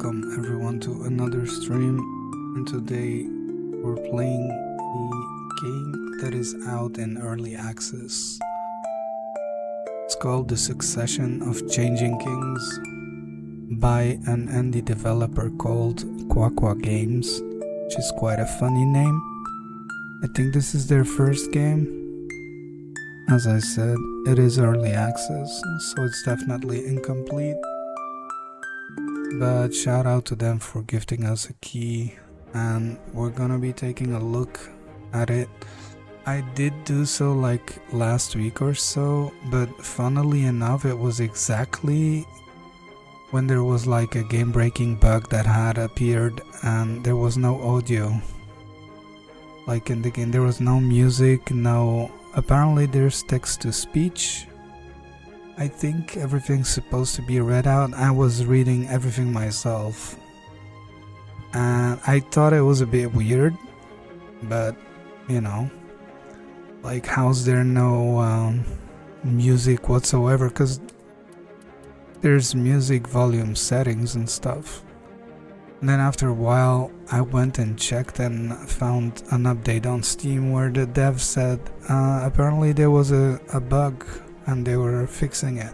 Welcome everyone to another stream, and today we're playing a game that is out in early access. It's called The Succession of Changing Kings by an indie developer called Quaqua Games, which is quite a funny name. I think this is their first game. As I said, it is early access, so it's definitely incomplete. But shout out to them for gifting us a key, and we're gonna be taking a look at it. I did do so like last week or so, but funnily enough it was exactly when there was like a game-breaking bug that had appeared and there was no audio. Like in the game there was no music, apparently there's text-to-speech. I think everything's supposed to be read out. I was reading everything myself and I thought it was a bit weird, but you know, like how's there no music whatsoever, because there's music volume settings and stuff. And then after a while I went and checked and found an update on Steam where the dev said apparently there was a bug and they were fixing it.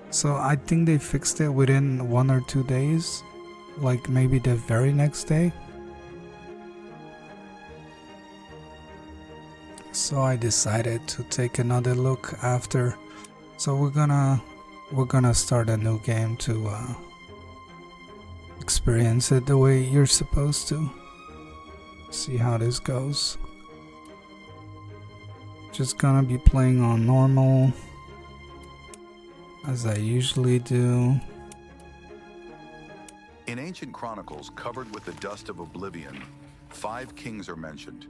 So I think they fixed it within 1 or 2 days, like maybe the very next day. So I decided to take another look after. So we're gonna start a new game to experience it the way you're supposed to. See how this goes. Just gonna be playing on normal, as I usually do. In ancient chronicles covered with the dust of oblivion, 5 kings are mentioned,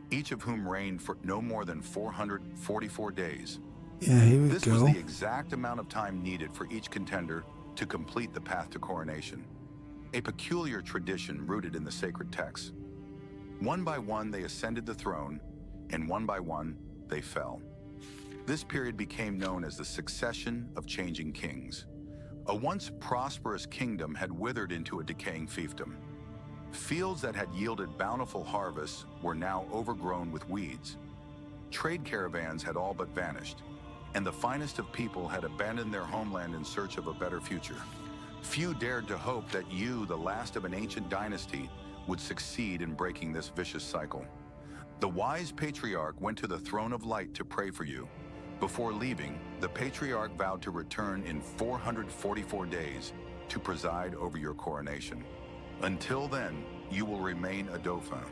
each of whom reigned for no more than 444 days. Yeah, here we This go. was the exact amount of time needed for each contender to complete the path to coronation, a peculiar tradition rooted in the sacred texts. One by one they ascended the throne, and one by one they fell. This period became known as the Succession of Changing Kings. A once prosperous kingdom had withered into a decaying fiefdom. Fields that had yielded bountiful harvests were now overgrown with weeds. Trade caravans had all but vanished, and the finest of people had abandoned their homeland in search of a better future. Few dared to hope that you, the last of an ancient dynasty, would succeed in breaking this vicious cycle. The wise patriarch went to the throne of light to pray for you. Before leaving, the patriarch vowed to return in 444 days to preside over your coronation. Until then, you will remain a dauphin,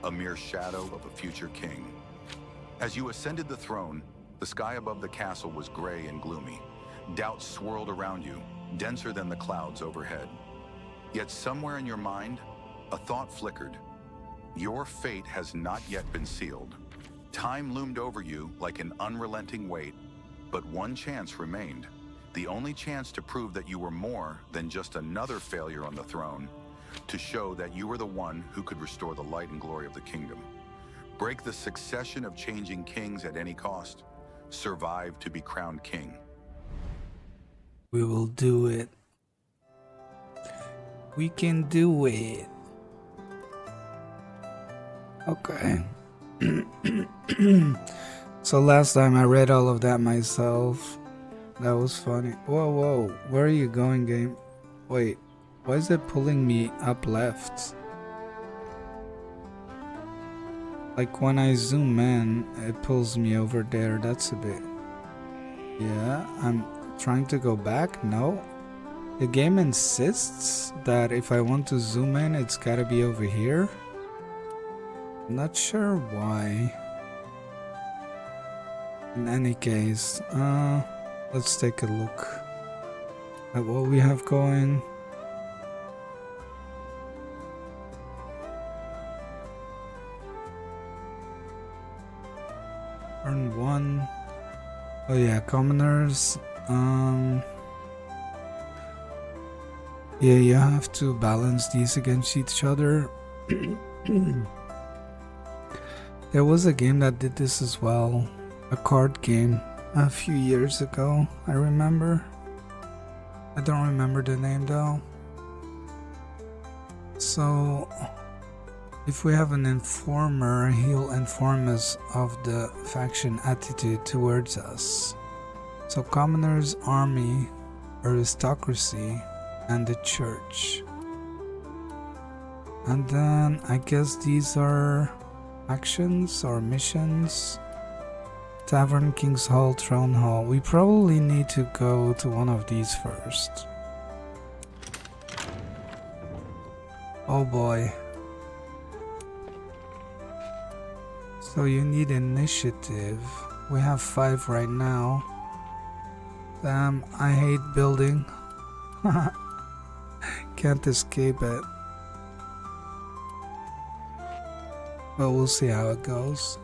a mere shadow of a future king. As you ascended the throne, the sky above the castle was gray and gloomy. Doubt swirled around you, denser than the clouds overhead. Yet somewhere in your mind, a thought flickered. Your fate has not yet been sealed. Time loomed over you like an unrelenting weight, but one chance remained. The only chance to prove that you were more than just another failure on the throne, to show that you were the one who could restore the light and glory of the kingdom. Break the succession of changing kings at any cost. Survive to be crowned king. We will do it. We can do it. Okay. So last time I read all of that myself. That was funny. Whoa, where are you going, game? Wait, why is it pulling me up left? Like when I zoom in, it pulls me over there. That's a bit... Yeah, I'm trying to go back. No. The game insists that if I want to zoom in, it's gotta be over here. Not sure why. In any case, let's take a look at what we have going. Turn 1. Oh yeah, commoners. Yeah, you have to balance these against each other. There was a game that did this as well, a card game, a few years ago, I remember. I don't remember the name though. So, if we have an informer, he'll inform us of the faction attitude towards us. So, commoners, army, aristocracy, and the church. And then I guess these are actions or missions. Tavern, King's Hall, Throne Hall. We probably need to go to one of these first. Oh boy. So you need initiative. We have 5 right now. Damn, I hate building. Can't escape it. But we'll see how it goes.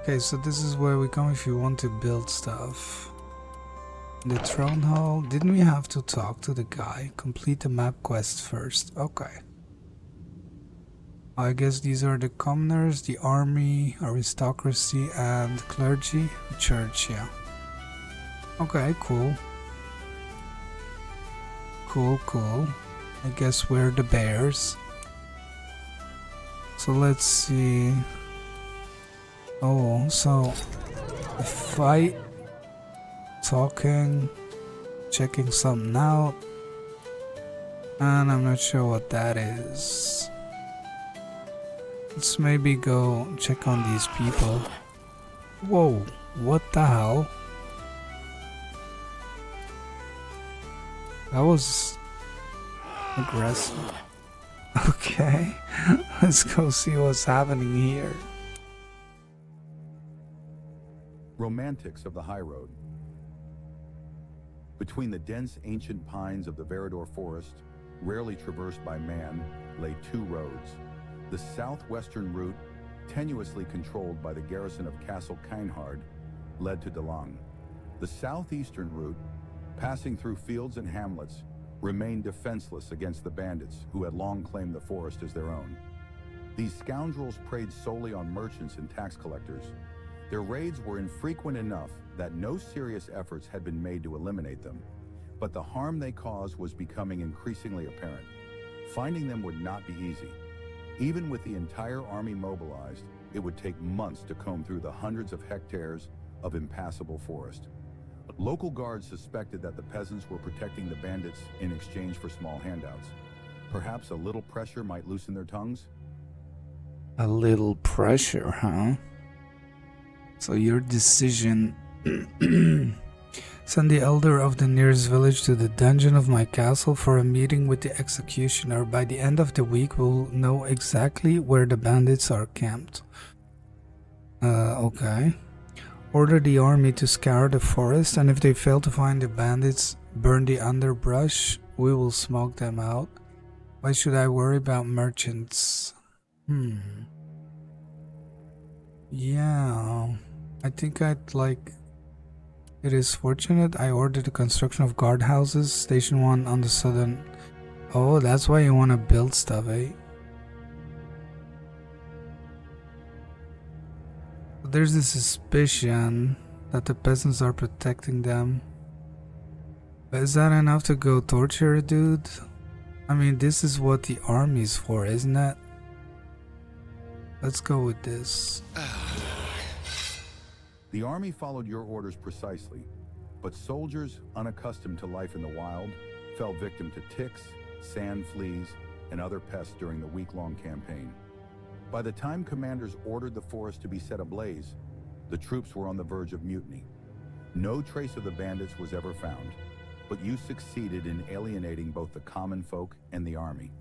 Okay, so this is where we come if you want to build stuff. The Throne Hall. Didn't we have to talk to the guy? Complete the map quest first. Okay. I guess these are the commoners, the army, aristocracy, and clergy. Church, yeah. Okay, cool. Cool. I guess we're the bears. So let's see. Oh, so fight, talking, checking something out, and I'm not sure what that is. Let's maybe go check on these people. Whoa, what the hell? That was aggressive. Okay, let's go see what's happening here. Romantics of the High Road. Between the dense ancient pines of the Verador Forest, rarely traversed by man, lay 2 roads. The southwestern route, tenuously controlled by the garrison of Castle Kynhard, led to DeLong. The southeastern route, passing through fields and hamlets, remained defenseless against the bandits who had long claimed the forest as their own. These scoundrels preyed solely on merchants and tax collectors. Their raids were infrequent enough that no serious efforts had been made to eliminate them, but the harm they caused was becoming increasingly apparent. Finding them would not be easy. Even with the entire army mobilized, it would take months to comb through the hundreds of hectares of impassable forest. Local guards suspected that the peasants were protecting the bandits in exchange for small handouts. Perhaps a little pressure might loosen their tongues? A little pressure, huh? So your decision. Send the elder of the nearest village to the dungeon of my castle for a meeting with the executioner. By the end of the week, we'll know exactly where the bandits are camped. Okay. Order the army to scour the forest, and if they fail to find the bandits, burn the underbrush. We will smoke them out. Why should I worry about merchants? Yeah, I think I'd like... It is fortunate I ordered the construction of guardhouses, Station 1 on the southern... Oh, that's why you want to build stuff, eh? There's a suspicion that the peasants are protecting them. But is that enough to go torture a dude? I mean, this is what the army's for, isn't it? Let's go with this. The army followed your orders precisely, but soldiers unaccustomed to life in the wild fell victim to ticks, sand fleas, and other pests during the week-long campaign. By the time commanders ordered the forest to be set ablaze, the troops were on the verge of mutiny. No trace of the bandits was ever found, but you succeeded in alienating both the common folk and the army.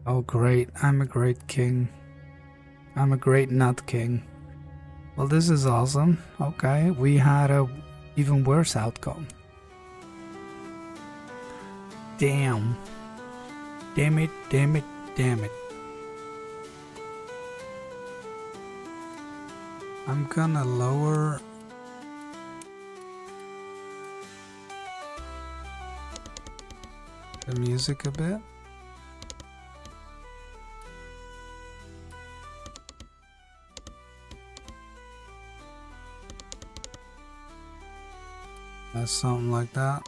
Oh great, I'm a great king. I'm a great nut king. Well, this is awesome. Okay, we had a even worse outcome. Damn. Damn it, damn it, damn it. I'm gonna lower the music a bit. Something like that.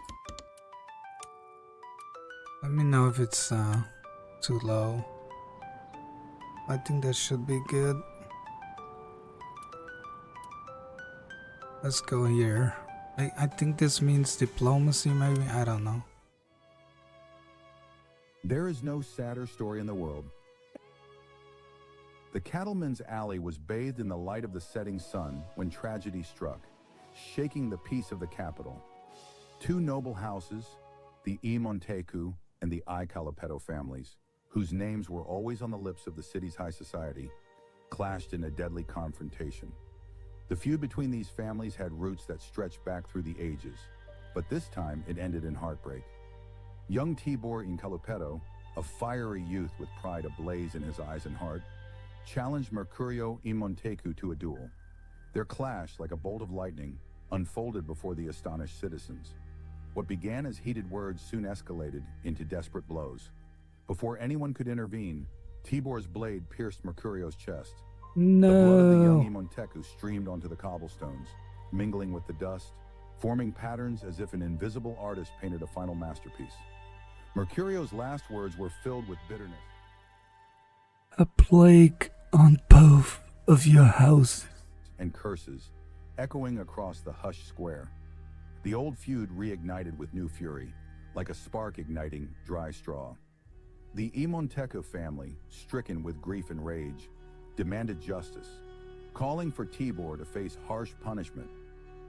Let me know if it's too low. I think that should be good. Let's go here. I think this means diplomacy, maybe? I don't know. There is no sadder story in the world. The Cattleman's Alley was bathed in the light of the setting sun when tragedy struck, shaking the peace of the capital. Two noble houses, the E. Montecu and the I. Calopeto families, whose names were always on the lips of the city's high society, clashed in a deadly confrontation. The feud between these families had roots that stretched back through the ages, but this time it ended in heartbreak. Young Tibor Incalopeto, a fiery youth with pride ablaze in his eyes and heart, challenged Mercurio y Montecu to a duel. Their clash, like a bolt of lightning, unfolded before the astonished citizens. What began as heated words soon escalated into desperate blows. Before anyone could intervene, Tibor's blade pierced Mercurio's chest. The blood of the young No. Montecu streamed onto the cobblestones, mingling with the dust, forming patterns as if an invisible artist painted a final masterpiece. Mercurio's last words were filled with bitterness. A plague on both of your houses. And curses, echoing across the hushed square. The old feud reignited with new fury, like a spark igniting dry straw. The E. Montecu family, stricken with grief and rage, demanded justice, calling for Tibor to face harsh punishment.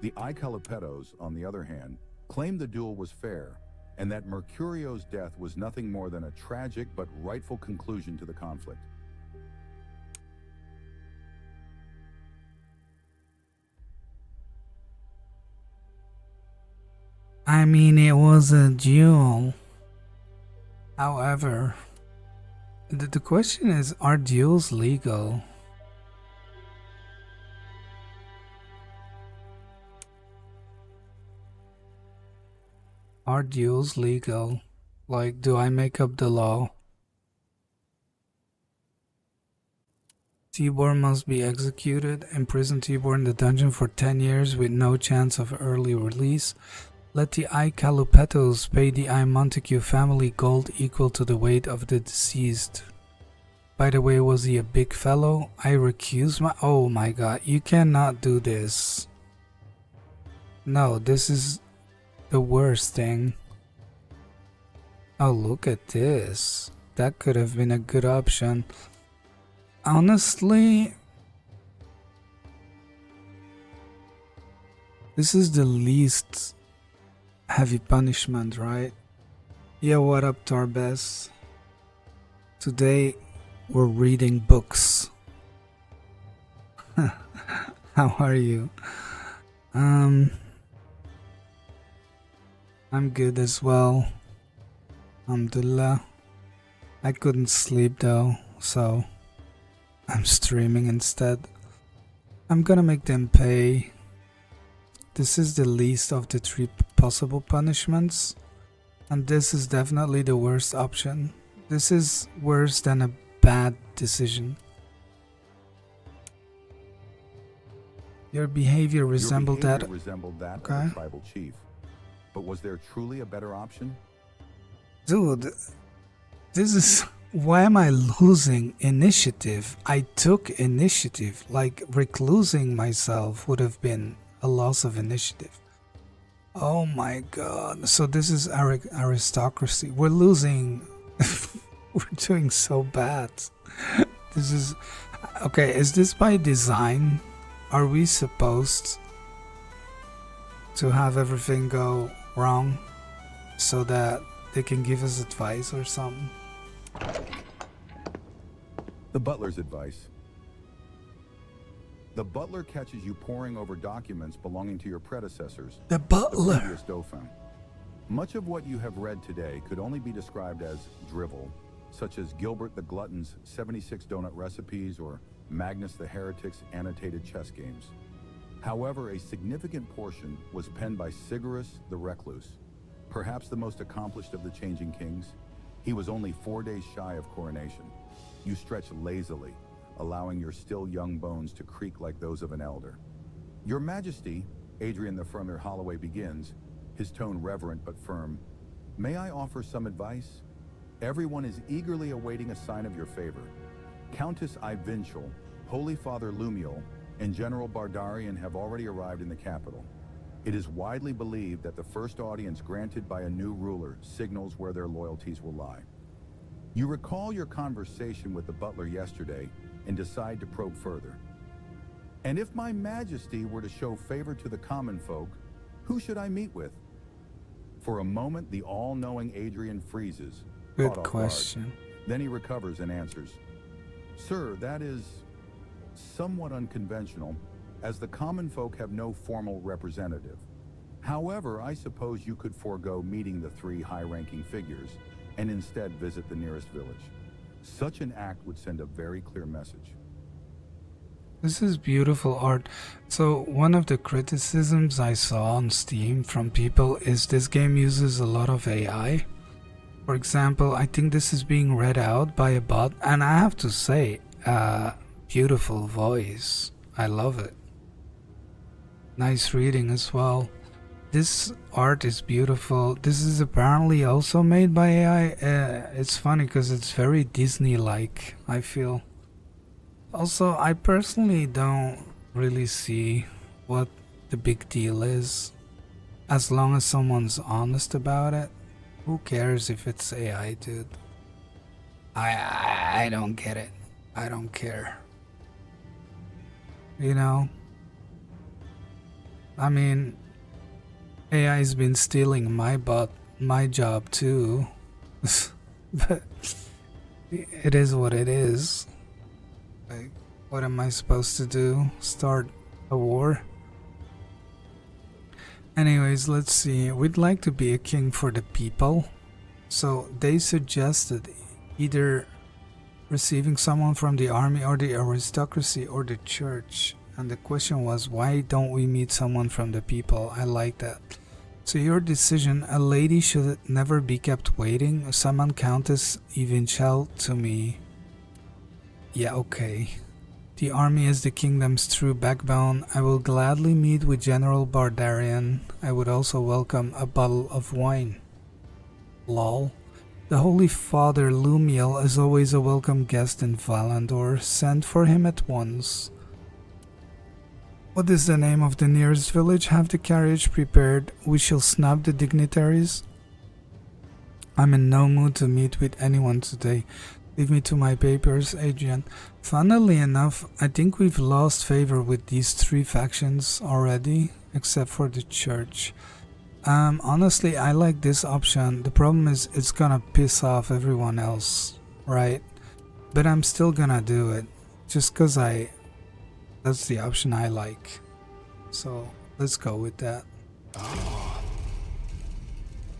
The I. Calopetos, on the other hand, claimed the duel was fair, and that Mercurio's death was nothing more than a tragic but rightful conclusion to the conflict. I mean, it was a duel. However, the question is, are duels legal? Are duels legal? Like, do I make up the law? Tibor must be executed. Imprison Tibor in the dungeon for 10 years with no chance of early release. Let the I. Calopetos pay the I. Montecu family gold equal to the weight of the deceased. By the way, was he a big fellow? I recuse my— oh my god, you cannot do this. No, this is the worst thing. Oh, look at this. That could have been a good option. Honestly, this is the least heavy punishment, right? Yeah, what up, Tarbes? Today we're reading books. How are you? I'm good as well. Alhamdulillah. I couldn't sleep though, so I'm streaming instead. I'm gonna make them pay. This is the least of the 3 possible punishments, and this is definitely the worst option. This is worse than a bad decision. Your behavior resembled that. Resembled that of Okay. a tribal chief. But was there truly a better option? Dude, this is— why am I losing initiative? I took initiative. Like, reclusing myself would have been a loss of initiative. Oh my god. So this is aristocracy. We're losing. We're doing so bad. This is— okay, is this by design? Are we supposed to have everything go wrong so that they can give us advice or something? The butler's advice. The butler catches you poring over documents belonging to your predecessors, The the butler. previous Dauphin. Much of what you have read today could only be described as drivel, such as Gilbert the Glutton's 76 donut recipes or Magnus the Heretic's annotated chess games. However, a significant portion was penned by Sigurus the Recluse, perhaps the most accomplished of the changing kings. He was only 4 days shy of coronation. You stretch lazily, allowing your still young bones to creak like those of an elder. Your Majesty, Adrian the Firmir Holloway begins, his tone reverent but firm. May I offer some advice? Everyone is eagerly awaiting a sign of your favor. Countess Ivinchel, Holy Father Lumiel, and General Bardarian have already arrived in the capital. It is widely believed that the first audience granted by a new ruler signals where their loyalties will lie. You recall your conversation with the butler yesterday and decide to probe further. And if my majesty were to show favor to the common folk, who should I meet with? For a moment, the all-knowing Adrian freezes. Good caught off guard. question. Then he recovers and answers. Sir, that is somewhat unconventional, as the common folk have no formal representative. However, I suppose you could forego meeting the three high-ranking figures and instead visit the nearest village. Such an act would send a very clear message. This is beautiful art. So one of the criticisms I saw on Steam from people is this game uses a lot of AI. For example, I think this is being read out by a bot, and I have to say, beautiful voice. I love it. Nice reading as well. This art is beautiful. This is apparently also made by AI. It's funny because it's very Disney-like, I feel. Also, I personally don't really see what the big deal is. As long as someone's honest about it, who cares if it's AI, dude? I don't get it. I don't care. You know? I mean, AI's been stealing my job too. But it is what it is. Like, what am I supposed to do? Start a war? Anyways, let's see. We'd like to be a king for the people. So they suggested either receiving someone from the army or the aristocracy or the church. And the question was, why don't we meet someone from the people? I like that. So your decision, a lady should never be kept waiting. Summon Countess Ivinchel to me. Yeah, okay. The army is the kingdom's true backbone. I will gladly meet with General Bardarian. I would also welcome a bottle of wine. Lol. The Holy Father Lumiel is always a welcome guest in Valandor. Send for him at once. What is the name of the nearest village? Have the carriage prepared. We shall snub the dignitaries. I'm in no mood to meet with anyone today. Leave me to my papers, Adrian. Funnily enough, I think we've lost favor with these three factions already, except for the church. Honestly, I like this option. The problem is it's gonna piss off everyone else, right? But I'm still gonna do it, just cause that's the option I like. So let's go with that.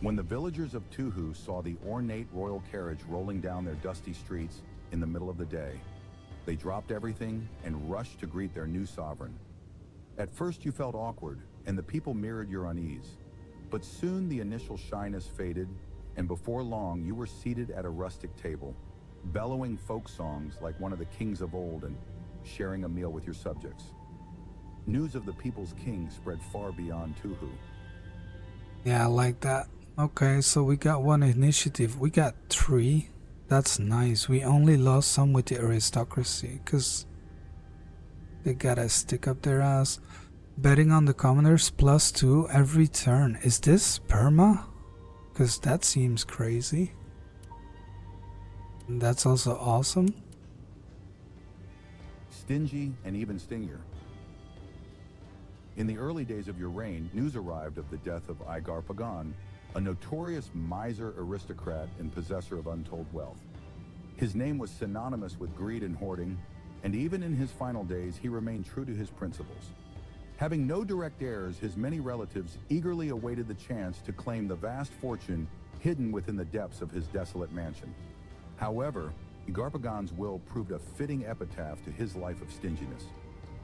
When the villagers of Tuhu saw the ornate royal carriage rolling down their dusty streets in the middle of the day, they dropped everything and rushed to greet their new sovereign. At first you felt awkward, and the people mirrored your unease. But soon the initial shyness faded, and before long you were seated at a rustic table, bellowing folk songs like one of the kings of old and sharing a meal with your subjects. News of the people's king spread far beyond Tuhu. Yeah, I like that. Okay, so we got one initiative. We got 3. That's nice. We only lost some with the aristocracy, because they gotta stick up their ass. Betting on the commoners +2 every turn. Is this perma? Because that seems crazy. And that's also awesome. Stingy and even stingier. In the early days of your reign, news arrived of the death of Igar Pagan, a notorious miser aristocrat and possessor of untold wealth. His name was synonymous with greed and hoarding, and even in his final days, he remained true to his principles. Having no direct heirs, his many relatives eagerly awaited the chance to claim the vast fortune hidden within the depths of his desolate mansion. However, Igar Pagan's will proved a fitting epitaph to his life of stinginess.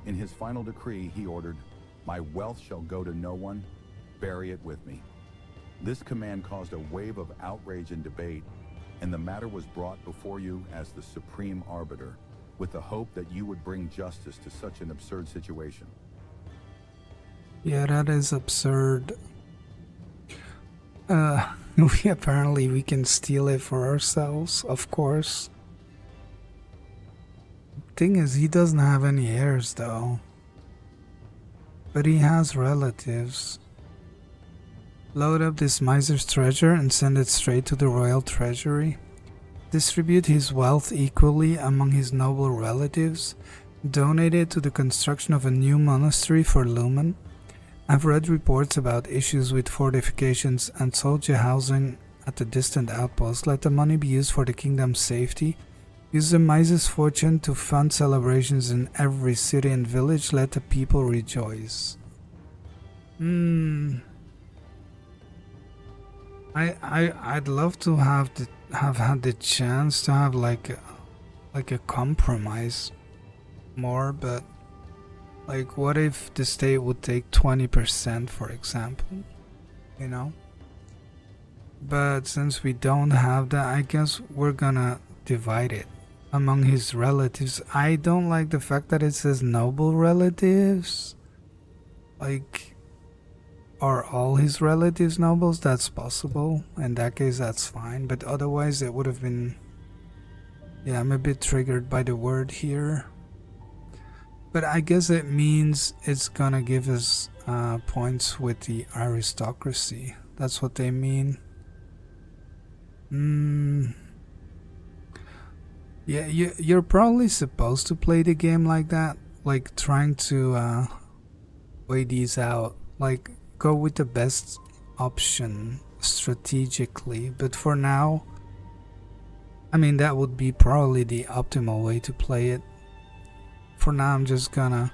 In his final decree, he ordered, "My wealth shall go to no one. Bury it with me." This command caused a wave of outrage and debate, and the matter was brought before you as the supreme arbiter, with the hope that you would bring justice to such an absurd situation. Yeah, that is absurd. we can steal it for ourselves, of course. Thing is, he doesn't have any heirs though. But he has relatives. Load up this miser's treasure and send it straight to the royal treasury. Distribute his wealth equally among his noble relatives. Donate it to the construction of a new monastery for Lumen. I've read reports about issues with fortifications and soldier housing at the distant outpost. Let the money be used for the kingdom's safety. Use the miser's fortune to fund celebrations in every city and village. Let the people rejoice. I'd love to have had the chance to have like a compromise more, but like what if the state would take 20%, for example, you know? But since we don't have that, I guess we're gonna divide it among his relatives. I don't like the fact that it says noble relatives. Like, are all his relatives nobles? That's possible. In that case, that's fine. But otherwise, it would have been... Yeah, I'm a bit triggered by the word here. But I guess it means it's gonna give us points with the aristocracy. That's what they mean. Yeah, you're probably supposed to play the game like that. Like, trying to weigh these out. Like, go with the best option strategically. But for now, I mean, that would be probably the optimal way to play it. For now, I'm just gonna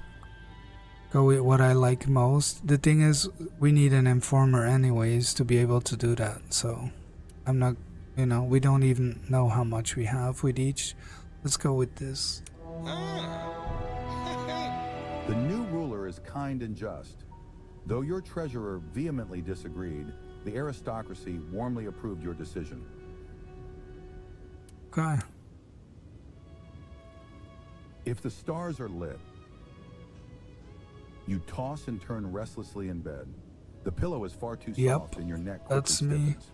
go with what I like most. The thing is, we need an informer anyways to be able to do that. So, I'm not, you know, we don't even know how much we have with each. Let's go with this. The new ruler is kind and just. Though your treasurer vehemently disagreed, the aristocracy warmly approved your decision. Okay. If the stars are lit, you toss and turn restlessly in bed. The pillow is far too soft and your neck quickly That's me. stiffens.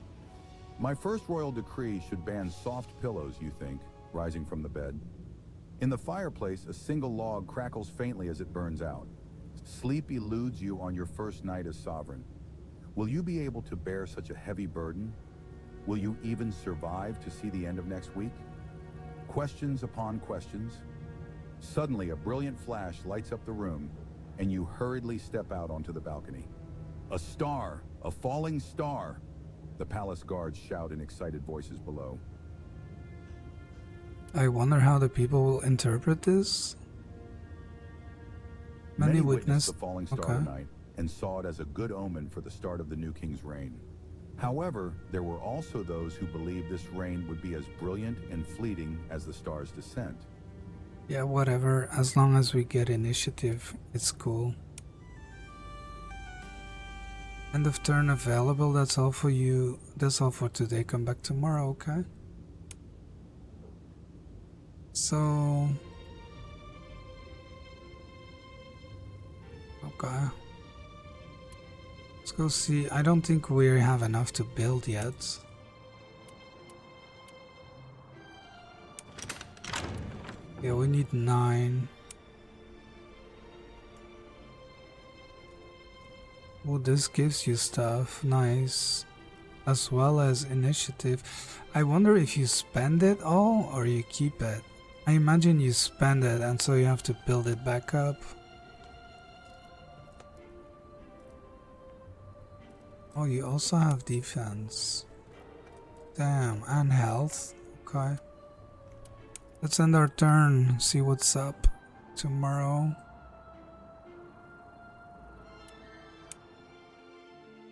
My first royal decree should ban soft pillows, you think, rising from the bed. In the fireplace, a single log crackles faintly as it burns out. Sleep eludes you on your first night as sovereign. Will you be able to bear such a heavy burden? Will you even survive to see the end of next week? Questions upon questions. Suddenly, a brilliant flash lights up the room, and you hurriedly step out onto the balcony. A star! A falling star! The palace guards shout in excited voices below. I wonder how the people will interpret this. Many witnessed witnessed the falling star tonight and saw it as a good omen for the start of the new king's reign. However, there were also those who believed this reign would be as brilliant and fleeting as the star's descent. Yeah, whatever. As long as we get initiative, it's cool. End of turn available. That's all for you. That's all for today. Come back tomorrow, okay? So... Okay. Let's go see. I don't think we have enough to build yet. Yeah, we need 9. Oh, this gives you stuff. Nice. As well as initiative. I wonder if you spend it all or you keep it. I imagine you spend it and so you have to build it back up. Oh, you also have defense. Damn, and health. Okay. Let's end our turn, see what's up tomorrow.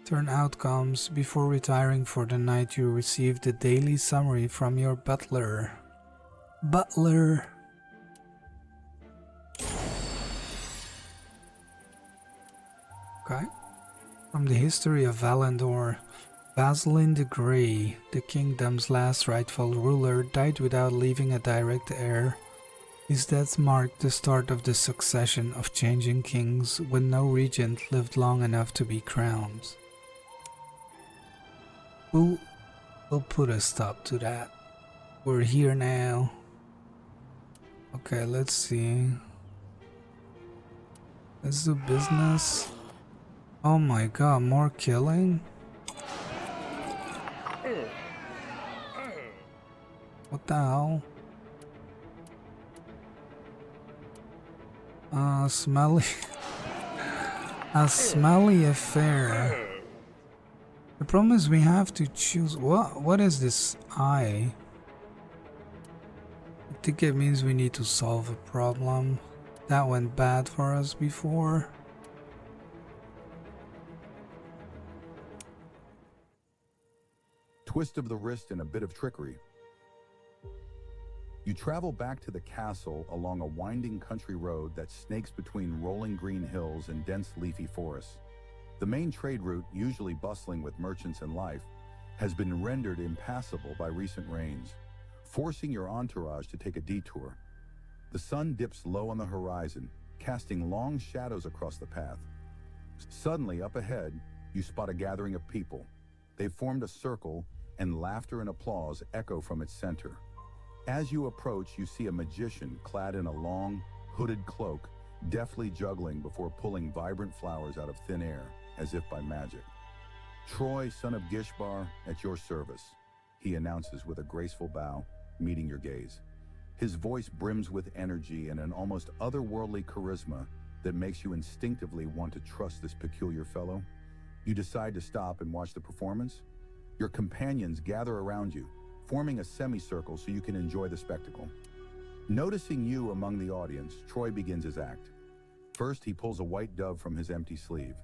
Turn outcomes. Before retiring for the night, you receive the daily summary from your butler. Butler. Okay. From the history of Valandor, Vaseline the Grey, the kingdom's last rightful ruler, died without leaving a direct heir. His death marked the start of the succession of changing kings when no regent lived long enough to be crowned. we'll put a stop to that. We're here now. Okay, let's see. Let's do business. Oh my god, more killing? What the hell? Smelly. A smelly affair. The problem is we have to choose. What is this eye? I think it means we need to solve a problem. That went bad for us before. Twist of the wrist and a bit of trickery. You travel back to the castle along a winding country road that snakes between rolling green hills and dense leafy forests. The main trade route, usually bustling with merchants and life, has been rendered impassable by recent rains, forcing your entourage to take a detour. The sun dips low on the horizon, casting long shadows across the path. Suddenly, up ahead, you spot a gathering of people. They've formed a circle, and laughter and applause echo from its center. As you approach, you see a magician clad in a long, hooded cloak, deftly juggling before pulling vibrant flowers out of thin air, as if by magic. "Troy, son of Gishbar, at your service," he announces with a graceful bow, meeting your gaze. His voice brims with energy and an almost otherworldly charisma that makes you instinctively want to trust this peculiar fellow. You decide to stop and watch the performance. Your companions gather around you, forming a semicircle so you can enjoy the spectacle. Noticing you among the audience, Troy begins his act. First, he pulls a white dove from his empty sleeve.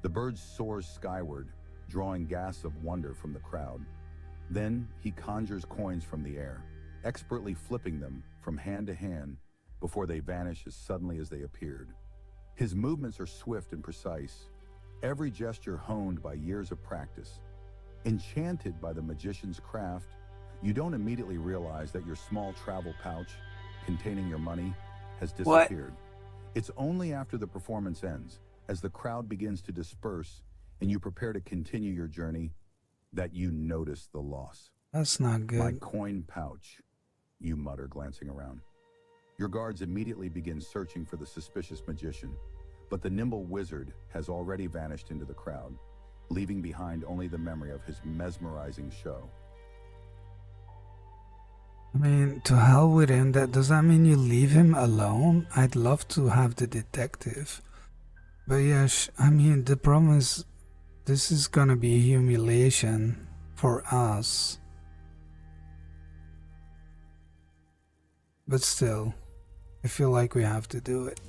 The bird soars skyward, drawing gasps of wonder from the crowd. Then, he conjures coins from the air, expertly flipping them from hand to hand before they vanish as suddenly as they appeared. His movements are swift and precise, every gesture honed by years of practice. Enchanted by the magician's craft, you don't immediately realize that your small travel pouch containing your money has disappeared. It's only after the performance ends, as the crowd begins to disperse and you prepare to continue your journey, that you notice the loss. That's not good. "My coin pouch," you mutter, glancing around. Your guards immediately begin searching for the suspicious magician, but the nimble wizard has already vanished into the crowd, leaving behind only the memory of his mesmerizing show. I mean, to hell with him. Does that mean you leave him alone? I'd love to have the detective. But yeah, I mean, the problem is, this is gonna be humiliation for us. But still, I feel like we have to do it.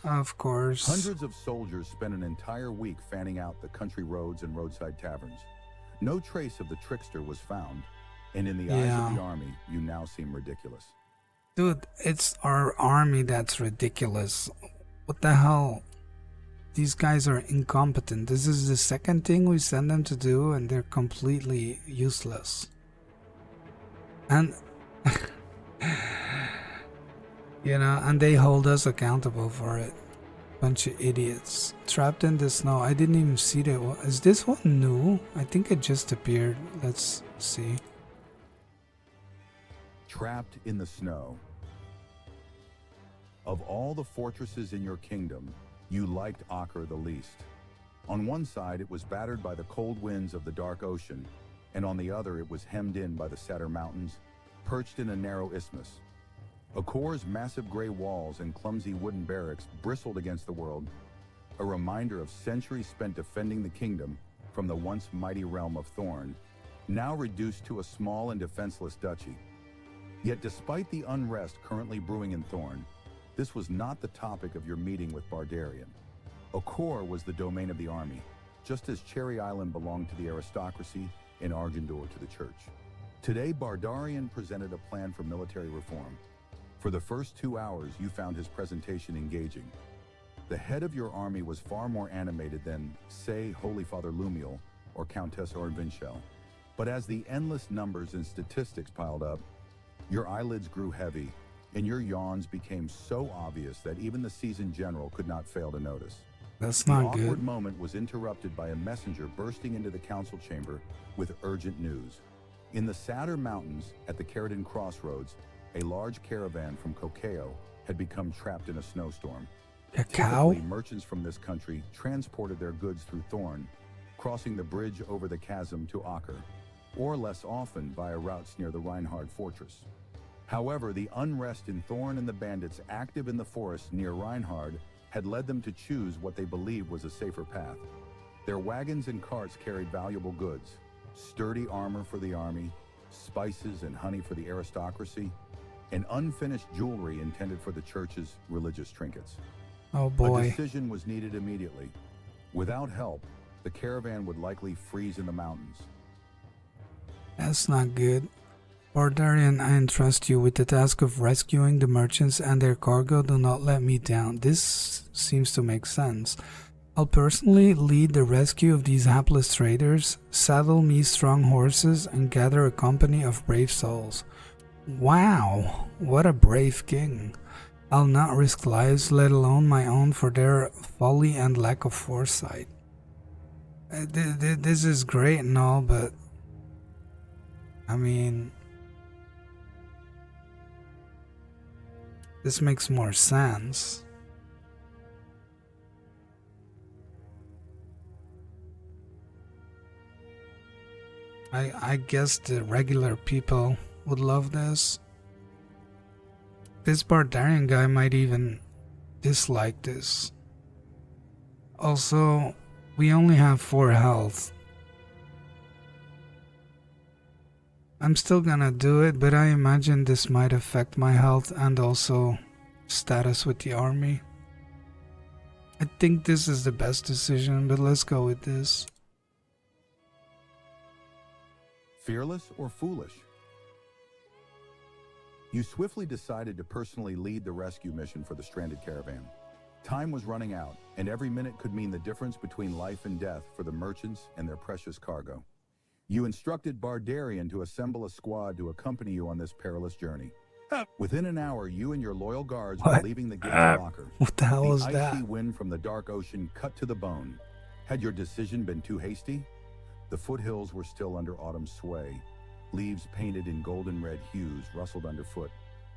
Of course. Hundreds of soldiers spent an entire week fanning out the country roads and roadside taverns. No trace of the trickster was found, and in the eyes of the army, you now seem ridiculous. Dude, it's our army that's ridiculous. What the hell? These guys are incompetent. This is the second thing we send them to do, and they're completely useless. And and they hold us accountable for it. Bunch of idiots. Trapped in the snow. I didn't even see that one. Is this one new? I think it just appeared. Let's see. Trapped in the snow. Of all the fortresses in your kingdom, you liked Acre the least. On one side, it was battered by the cold winds of the dark ocean, and on the other, it was hemmed in by the Satyr Mountains, perched in a narrow isthmus. Acor's massive gray walls and clumsy wooden barracks bristled against the world, a reminder of centuries spent defending the kingdom from the once mighty realm of Thorn, now reduced to a small and defenseless duchy. Yet despite the unrest currently brewing in Thorn, this was not the topic of your meeting with Bardarian. Acor was the domain of the army, just as Cherry Island belonged to the aristocracy and Argandor to the church. Today, Bardarian presented a plan for military reform. For the first 2 hours, you found his presentation engaging. The head of your army was far more animated than, say, Holy Father Lumiel or Countess Orvinchel. But as the endless numbers and statistics piled up, your eyelids grew heavy, and your yawns became so obvious that even the seasoned general could not fail to notice. That's The not awkward good. moment was interrupted by a messenger bursting into the council chamber with urgent news. In the Sadr Mountains at the Caridon Crossroads, a large caravan from Cocao had become trapped in a snowstorm. Cacao? Typically, merchants from this country transported their goods through Thorn, crossing the bridge over the chasm to Acre, or less often via routes near the Reinhard fortress. However, the unrest in Thorn and the bandits active in the forest near Reinhard had led them to choose what they believed was a safer path. Their wagons and carts carried valuable goods, sturdy armor for the army, spices and honey for the aristocracy, and unfinished jewelry intended for the church's religious trinkets. Oh A boy. decision was needed immediately. Without help, the caravan would likely freeze in the mountains. That's not good. Bardarian, I entrust you with the task of rescuing the merchants and their cargo. Do not let me down. This seems to make sense. I'll personally lead the rescue of these hapless traders, saddle me strong horses, and gather a company of brave souls. Wow, what a brave king. I'll not risk lives, let alone my own, for their folly and lack of foresight. This is great and all, but I mean, this makes more sense. I guess the regular people would love this. This Bardarian guy might even dislike this. Also, we only have 4 health. I'm still gonna do it, but I imagine this might affect my health and also status with the army. I think this is the best decision, but let's go with this. Fearless or foolish? You swiftly decided to personally lead the rescue mission for the stranded caravan. Time was running out, and every minute could mean the difference between life and death for the merchants and their precious cargo. You instructed Bardarian to assemble a squad to accompany you on this perilous journey. Within an hour, you and your loyal guards were What? leaving the gates of Acre. What the hell The was icy that? wind from the dark ocean cut to the bone. Had your decision been too hasty? The foothills were still under autumn's sway. Leaves painted in golden red hues rustled underfoot,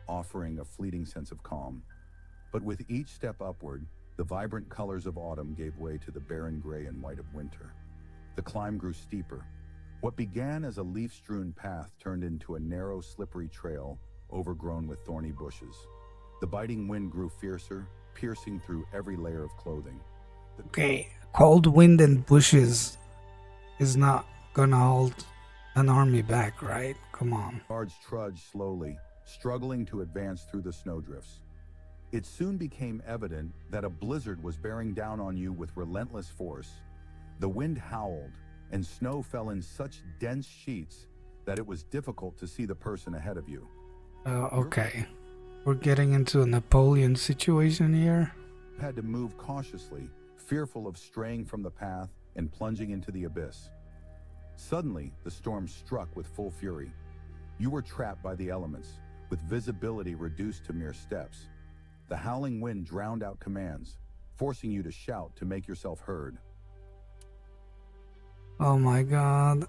offering a fleeting sense of calm. But with each step upward, the vibrant colors of autumn gave way to the barren gray and white of winter. The climb grew steeper. What began as a leaf-strewn path turned into a narrow, slippery trail overgrown with thorny bushes. The biting wind grew fiercer, piercing through every layer of clothing. Okay, cold wind and bushes is not gonna hold an army back, right? Come on. Guards trudged slowly, struggling to advance through the snowdrifts. It soon became evident that a blizzard was bearing down on you with relentless force. The wind howled, and snow fell in such dense sheets that it was difficult to see the person ahead of you. Okay. We're getting into a Napoleon situation here. You had to move cautiously, fearful of straying from the path and plunging into the abyss. Suddenly, the storm struck with full fury. You were trapped by the elements, with visibility reduced to mere steps. The howling wind drowned out commands, forcing you to shout to make yourself heard. Oh my god.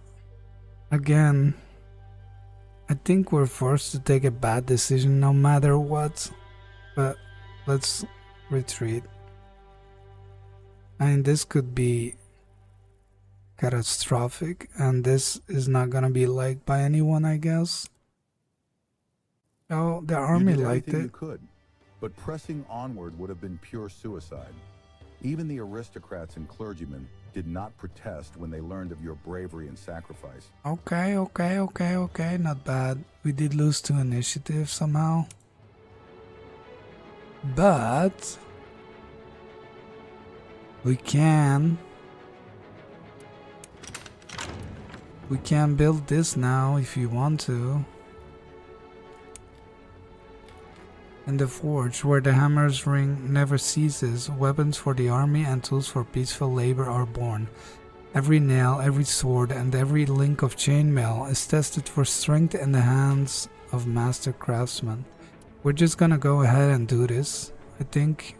Again. I think we're forced to take a bad decision no matter what. But let's retreat. I mean, this could be catastrophic, and this is not gonna be liked by anyone, I guess. Oh, the army You did liked everything it. you could, but pressing onward would have been pure suicide. Even the aristocrats and clergymen did not protest when they learned of your bravery and sacrifice. Okay, not bad. We did lose 2 initiative somehow. But we can build this now if you want to. In the forge, where the hammer's ring never ceases, weapons for the army and tools for peaceful labor are born. Every nail, every sword, and every link of chainmail is tested for strength in the hands of master craftsmen. We're just gonna go ahead and do this, I think.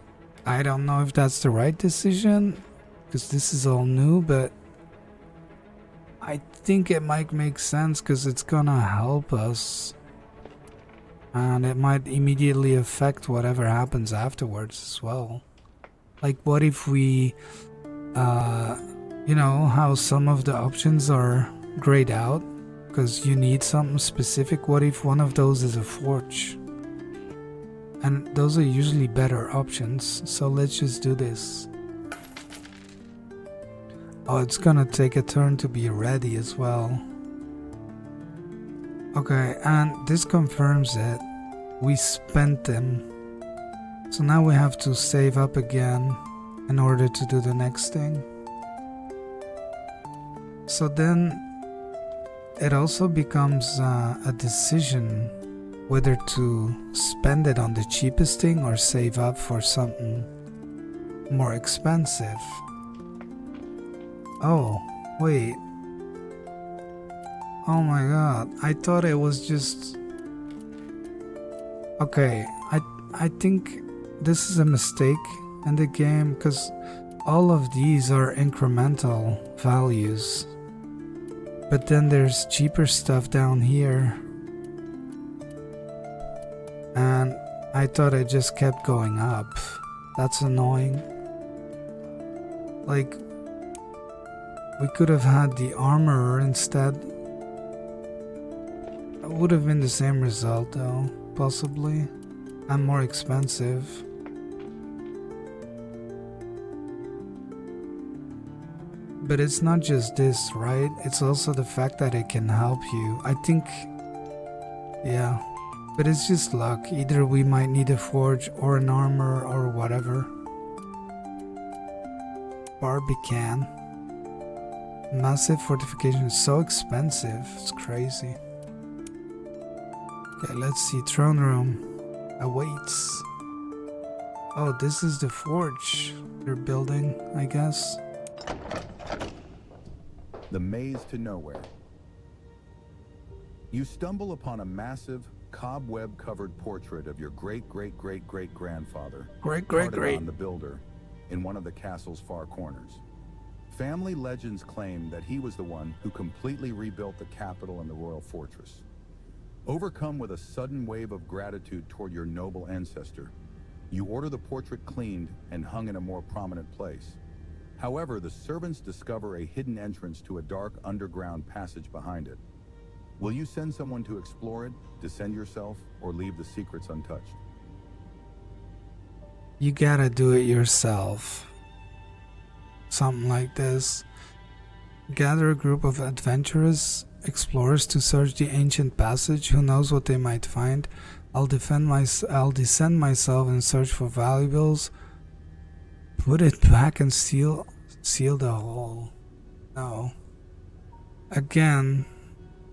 I don't know if that's the right decision, because this is all new, but I think it might make sense because it's gonna help us. And it might immediately affect whatever happens afterwards as well. Like, what if we, you know, how some of the options are grayed out because you need something specific? What if one of those is a forge? And those are usually better options, so let's just do this. Oh, it's gonna take a turn to be ready as well. Okay, and this confirms it. We spent them. So now we have to save up again in order to do the next thing. So then it also becomes a decision whether to spend it on the cheapest thing or save up for something more expensive. Oh, wait. Oh my god, I thought it was just... Okay, I think this is a mistake in the game because all of these are incremental values. But then there's cheaper stuff down here. And I thought it just kept going up. That's annoying. Like, we could have had the armorer instead. It would have been the same result though, possibly. And more expensive. But it's not just this, right? It's also the fact that it can help you. I think, yeah. But it's just luck. Either we might need a forge or an armor or whatever. Barbican. Massive fortification is so expensive. It's crazy. Okay, let's see. Throne room awaits. Oh, this is the forge they're building, I guess. The maze to nowhere. You stumble upon a massive, cobweb-covered portrait of your great-great-great-great-grandfather, Cardonon the Builder, in one of the castle's far corners. Family legends claim that he was the one who completely rebuilt the capital and the royal fortress. Overcome with a sudden wave of gratitude toward your noble ancestor, you order the portrait cleaned and hung in a more prominent place. However, the servants discover a hidden entrance to a dark underground passage behind it. Will you send someone to explore it, descend yourself, or leave the secrets untouched? You gotta do it yourself. Something like this. Gather a group of adventurous explorers to search the ancient passage. Who knows what they might find? I'll descend myself and search for valuables. Put it back and seal the hole. No. Again,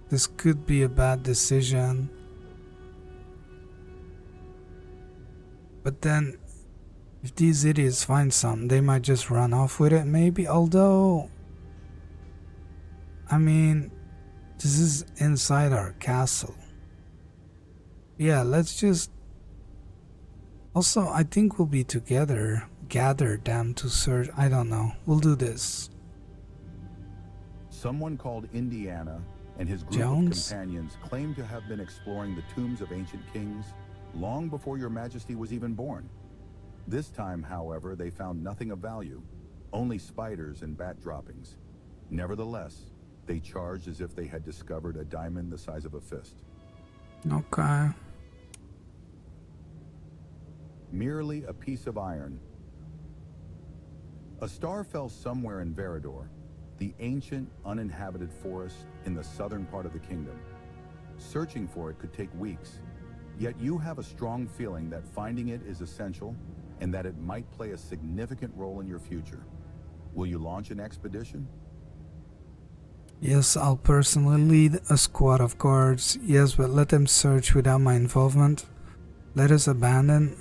this could be a bad decision. But then, if these idiots find something, they might just run off with it, maybe. Although, I mean, this is inside our castle. Yeah, let's just... Also, I think we'll be together. Gather them to search. I don't know. We'll do this. Someone called Indiana and his group Jones? of companions claim to have been exploring the tombs of ancient kings long before your majesty was even born. This time, however, they found nothing of value, only spiders and bat droppings. Nevertheless, they charged as if they had discovered a diamond the size of a fist. Okay. Merely a piece of iron. A star fell somewhere in Verador, the ancient, uninhabited forest in the southern part of the kingdom. Searching for it could take weeks, yet you have a strong feeling that finding it is essential and that it might play a significant role in your future. Will you launch an expedition? Yes, I'll personally lead a squad of guards. Yes, but let them search without my involvement. Let us abandon.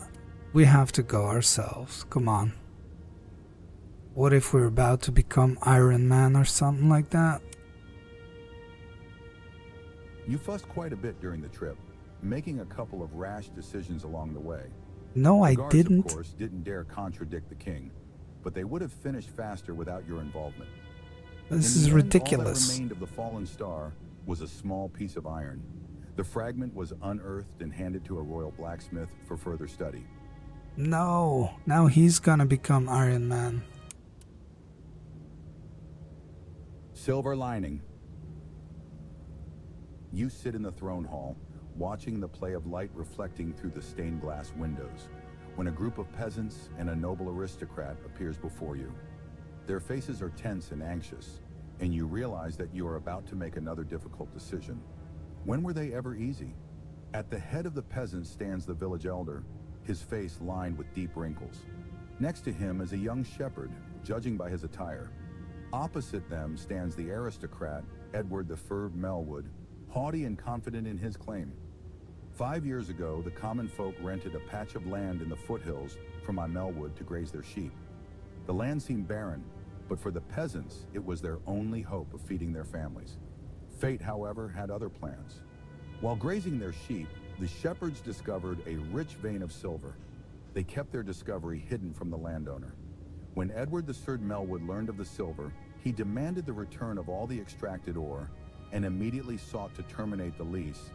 We have to go ourselves. Come on. What if we're about to become Iron Man or something like that? You fussed quite a bit during the trip, making a couple of rash decisions along the way. No, The I guards, didn't. of course, didn't dare contradict the king, but they would have finished faster without your involvement. This In is the end, ridiculous. All that remained of the fallen star was a small piece of iron. The fragment was unearthed and handed to a royal blacksmith for further study. No, now he's gonna become Iron Man. Silver lining. You sit in the throne hall, watching the play of light reflecting through the stained glass windows, when a group of peasants and a noble aristocrat appears before you. Their faces are tense and anxious, and you realize that you are about to make another difficult decision. When were they ever easy? At the head of the peasants stands the village elder, his face lined with deep wrinkles. Next to him is a young shepherd, judging by his attire. Opposite them stands the aristocrat, Edward the Fur Melwood, haughty and confident in his claim. 5 years ago, the common folk rented a patch of land in the foothills for my Melwood to graze their sheep. The land seemed barren, but for the peasants, it was their only hope of feeding their families. Fate, however, had other plans. While grazing their sheep, the shepherds discovered a rich vein of silver. They kept their discovery hidden from the landowner. When Edward the Third Melwood learned of the silver, he demanded the return of all the extracted ore and immediately sought to terminate the lease,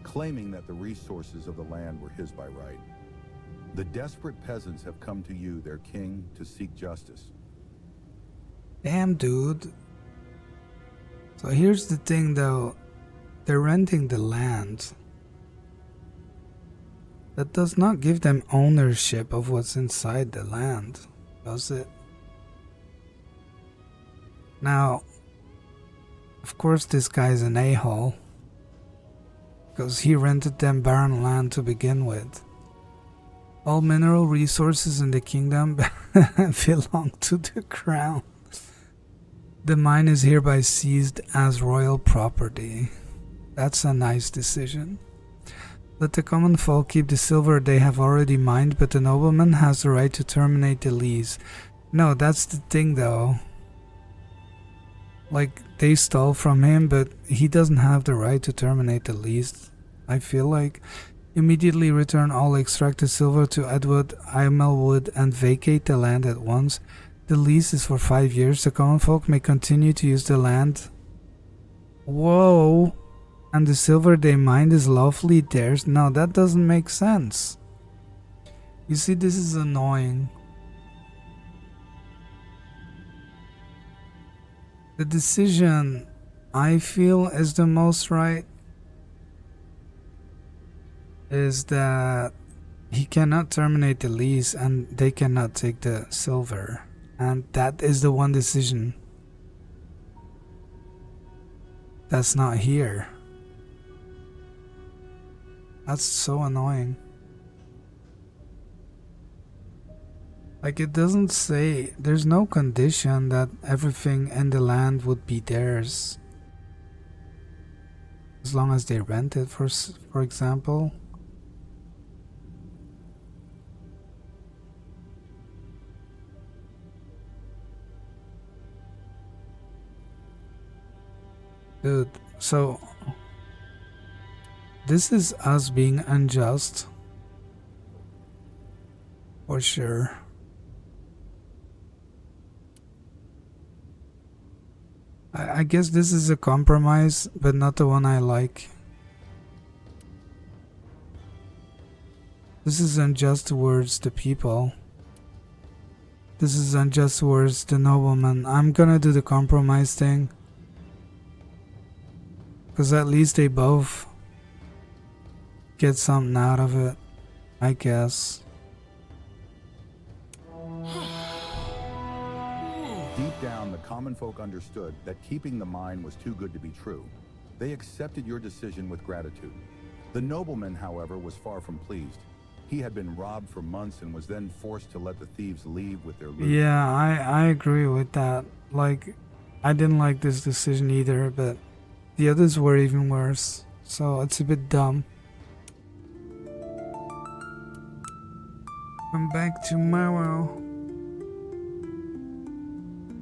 claiming that the resources of the land were his by right. The desperate peasants have come to you, their king, to seek justice. Damn, dude. So here's the thing though, they're renting the land. That does not give them ownership of what's inside the land, does it? Now, of course this guy's an a-hole, because he rented them barren land to begin with. All mineral resources in the kingdom belong to the crown. The mine is hereby seized as royal property. That's a nice decision. Let the common folk keep the silver they have already mined, but the nobleman has the right to terminate the lease. No, that's the thing though. Like, they stole from him, but he doesn't have the right to terminate the lease. I feel like immediately return all extracted silver to Edward Melwood and vacate the land at once. The lease is for 5 years. The common folk may continue to use the land. Whoa! And the silver they mined is lawfully theirs. No, that doesn't make sense. You see, this is annoying. The decision I feel is the most right is that he cannot terminate the lease and they cannot take the silver. And that is the one decision that's not here. That's so annoying. Like, it doesn't say, there's no condition that everything in the land would be theirs. As long as they rent it, for example. Dude, so this is us being unjust. For sure. I guess this is a compromise, but not the one I like. This is unjust towards the people. This is unjust towards the nobleman. I'm gonna do the compromise thing. Because at least they both get something out of it, I guess. Deep down, the common folk understood that keeping the mine was too good to be true. They accepted your decision with gratitude. The nobleman, however, was far from pleased. He had been robbed for months and was then forced to let the thieves leave with their loot. Yeah, I agree with that. Like, I didn't like this decision either, but the others were even worse. So it's a bit dumb. Come back tomorrow.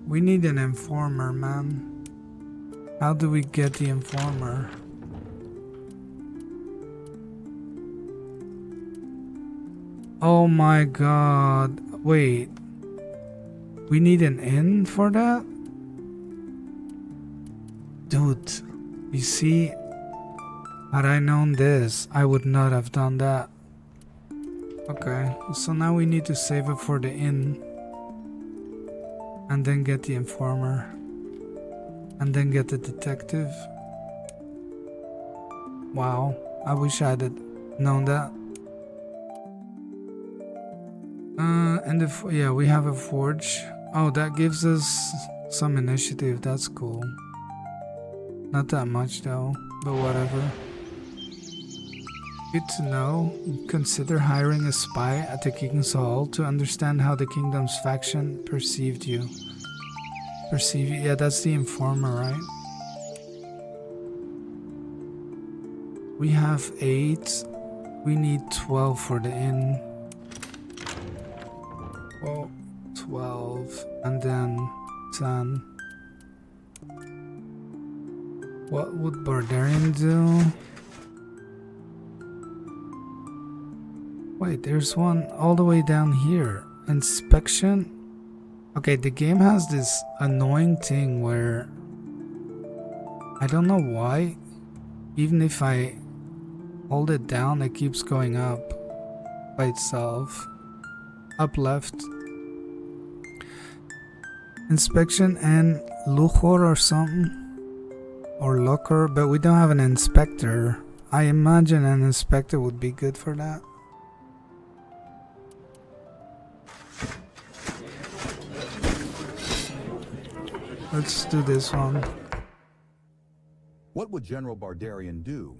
We need an informer, man. How do we get the informer? Oh my god. Wait. We need an inn for that? Dude, you see, had I known this, I would not have done that. Okay, so now we need to save up for the inn. And then get the informer. And then get the detective. Wow, I wish I had known that. Yeah, we have a forge. Oh, that gives us some initiative. That's cool. Not that much though, but whatever. Good to know. Consider hiring a spy at the King's Hall to understand how the kingdom's faction perceived you. Yeah, that's the informer, right? We have 8. We need 12 for the inn. Well, 12 and then 10. What would Barbarian do? Wait, there's one all the way down here. Inspection? Okay, the game has this annoying thing where I don't know why, even if I hold it down, it keeps going up by itself. Up left. Inspection and Luchor or something. Or Locker, but we don't have an inspector. I imagine an inspector would be good for that. Let's do this one. What would General Bardarian do?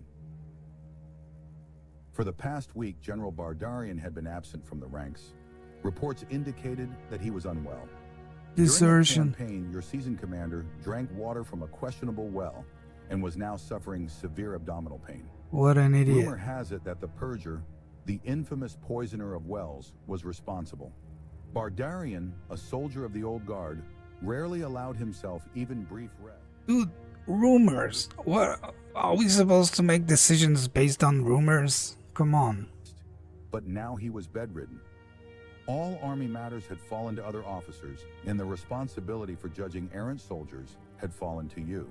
For the past week, General Bardarian had been absent from the ranks. Reports indicated that he was unwell. Desertion. During that campaign, your seasoned commander drank water from a questionable well and was now suffering severe abdominal pain. What an idiot. Rumor has it that the Purger, the infamous poisoner of wells, was responsible. Bardarian, a soldier of the old guard, rarely allowed himself even brief rest. Dude, rumors. What? Are we supposed to make decisions based on rumors? Come on. But now he was bedridden. All army matters had fallen to other officers, and the responsibility for judging errant soldiers had fallen to you.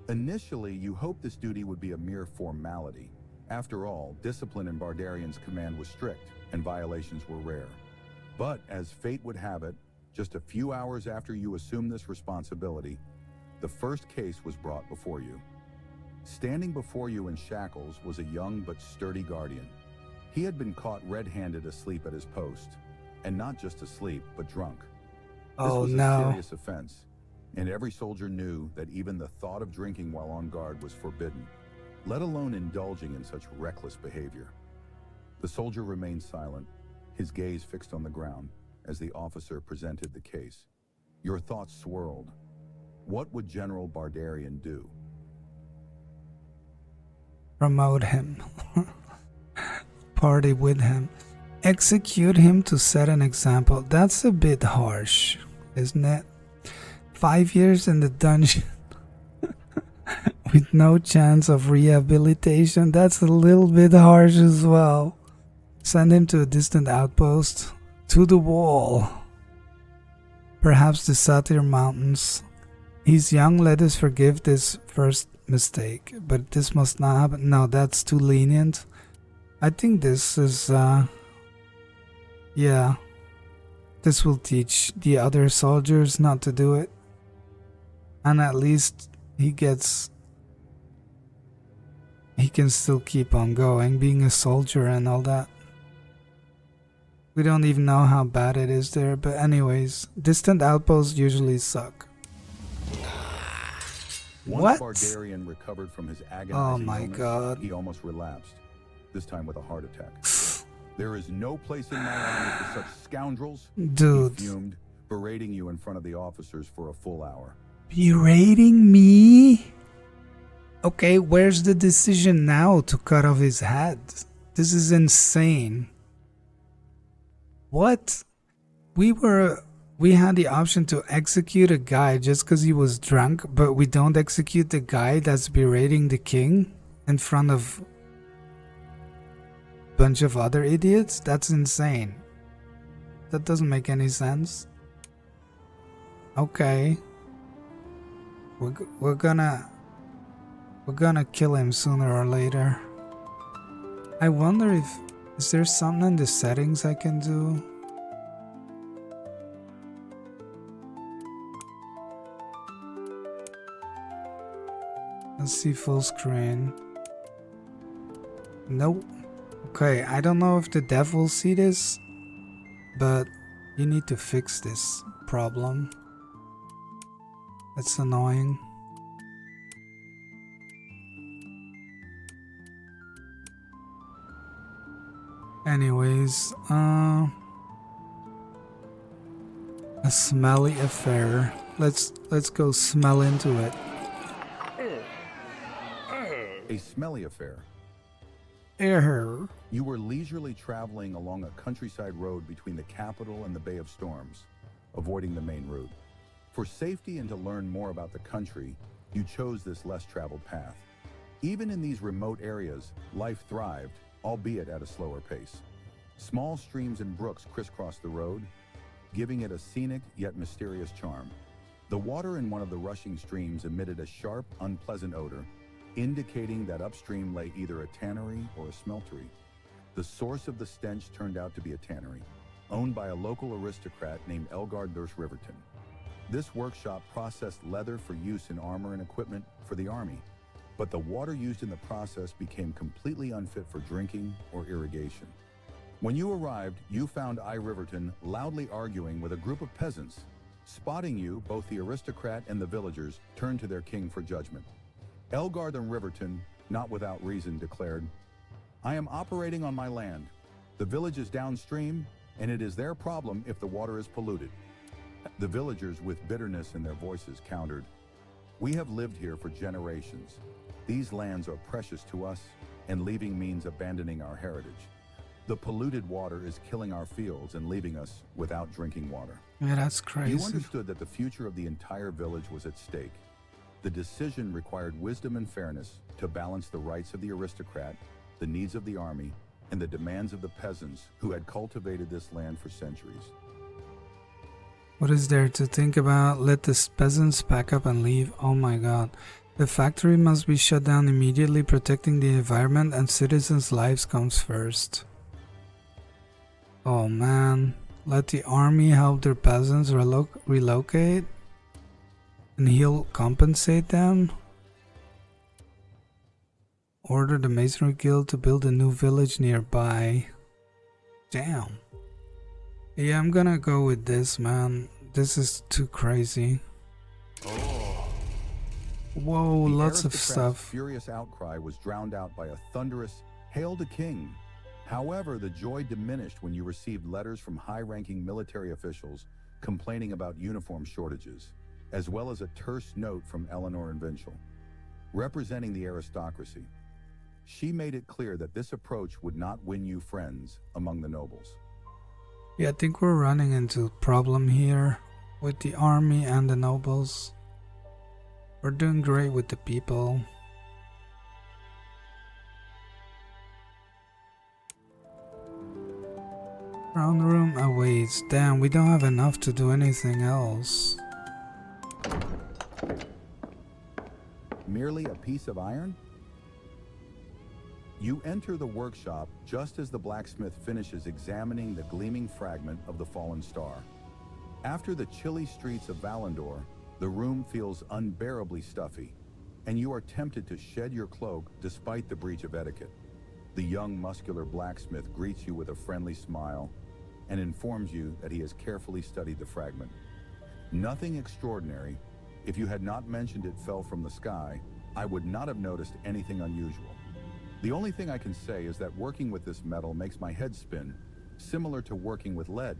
Initially, you hoped this duty would be a mere formality. After all, discipline in Bardarian's command was strict, and violations were rare. But as fate would have it, just a few hours after you assumed this responsibility, the first case was brought before you. Standing before you in shackles was a young but sturdy guardian. He had been caught red-handed asleep at his post, and not just asleep, but drunk. This was a serious offense, and every soldier knew that even the thought of drinking while on guard was forbidden, let alone indulging in such reckless behavior. The soldier remained silent, his gaze fixed on the ground, as the officer presented the case. Your thoughts swirled. What would General Bardarian do? Promote him. Party with him. Execute him to set an example. That's a bit harsh, isn't it? 5 years in the dungeon with no chance of rehabilitation. That's a little bit harsh as well. Send him to a distant outpost. To the wall. Perhaps the Satyr Mountains. He's young, let us forgive this first mistake. But this must not happen. No, that's too lenient. I think this is, yeah. This will teach the other soldiers not to do it. And at least he can still keep on going, being a soldier and all that. We don't even know how bad it is there, but anyways, distant outposts usually suck. Once Bardarian recovered from his agonizing illness, God. He almost relapsed, this time with a heart attack. There is no place in my army for such scoundrels. Dude. He fumed, berating you in front of the officers for a full hour. Berating me? Okay, where's the decision now to cut off his head? This is insane. What? We had the option to execute a guy just because he was drunk, but we don't execute the guy that's berating the king in front of bunch of other idiots? That's insane. That doesn't make any sense. Okay. We're gonna kill him sooner or later. I wonder if is there something in the settings I can do? Let's see full screen. Nope. Okay, I don't know if the dev will see this, but you need to fix this problem. It's annoying. Anyways, a smelly affair. Let's go smell into it. A smelly affair. Air. You were leisurely traveling along a countryside road between the capital and the Bay of Storms, avoiding the main route. For safety and to learn more about the country, you chose this less traveled path. Even in these remote areas, life thrived, albeit at a slower pace. Small streams and brooks crisscrossed the road, giving it a scenic yet mysterious charm. The water in one of the rushing streams emitted a sharp, unpleasant odor, indicating that upstream lay either a tannery or a smeltery. The source of the stench turned out to be a tannery, owned by a local aristocrat named Elgar Durst Riverton. This workshop processed leather for use in armor and equipment for the army, but the water used in the process became completely unfit for drinking or irrigation. When you arrived, you found I. Riverton loudly arguing with a group of peasants. Spotting you, both the aristocrat and the villagers turned to their king for judgment. Elgar and Riverton, not without reason, declared, "I am operating on my land. The village is downstream, and it is their problem if the water is polluted." The villagers, with bitterness in their voices, countered, "We have lived here for generations. These lands are precious to us, and leaving means abandoning our heritage. The polluted water is killing our fields and leaving us without drinking water." Yeah, that's crazy. You understood that the future of the entire village was at stake. The decision required wisdom and fairness to balance the rights of the aristocrat, the needs of the army, and the demands of the peasants who had cultivated this land for centuries. What is there to think about? Let the peasants pack up and leave. Oh my god. The factory must be shut down immediately. Protecting the environment and citizens' lives comes first. Oh man. Let the army help their peasants relocate? And he'll compensate them? Order the Masonry Guild to build a new village nearby. Damn. Yeah, I'm gonna go with this, man. This is too crazy. Whoa, The lots of aristocrat's stuff. furious outcry was drowned out by a thunderous "Hail the King." However, the joy diminished when you received letters from high-ranking military officials complaining about uniform shortages, as well as a terse note from Eleanor Invincial, representing the aristocracy. She made it clear that this approach would not win you friends among the nobles. Yeah, I think we're running into a problem here with the army and the nobles. We're doing great with the people. Round room awaits. Damn, we don't have enough to do anything else. Merely a piece of iron? You enter the workshop just as the blacksmith finishes examining the gleaming fragment of the fallen star. After the chilly streets of Valandor, the room feels unbearably stuffy, and you are tempted to shed your cloak despite the breach of etiquette. The young, muscular blacksmith greets you with a friendly smile and informs you that he has carefully studied the fragment. Nothing extraordinary. If you had not mentioned it fell from the sky, I would not have noticed anything unusual. The only thing I can say is that working with this metal makes my head spin, similar to working with lead.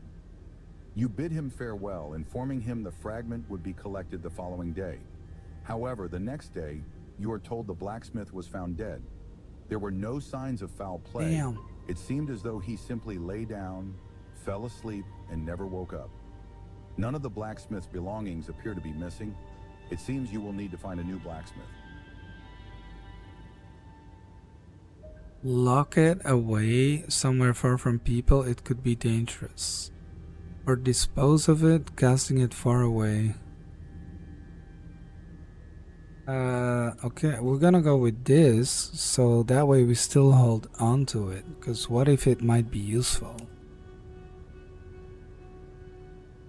You bid him farewell, informing him the fragment would be collected the following day. However, the next day, you are told the blacksmith was found dead. There were no signs of foul play. Damn. It seemed as though he simply lay down, fell asleep, and never woke up. None of the blacksmith's belongings appear to be missing. It seems you will need to find a new blacksmith. Lock it away somewhere far from people, it could be dangerous. Or dispose of it, casting it far away. Okay, we're gonna go with this, so that way we still hold on to it, because what if it might be useful?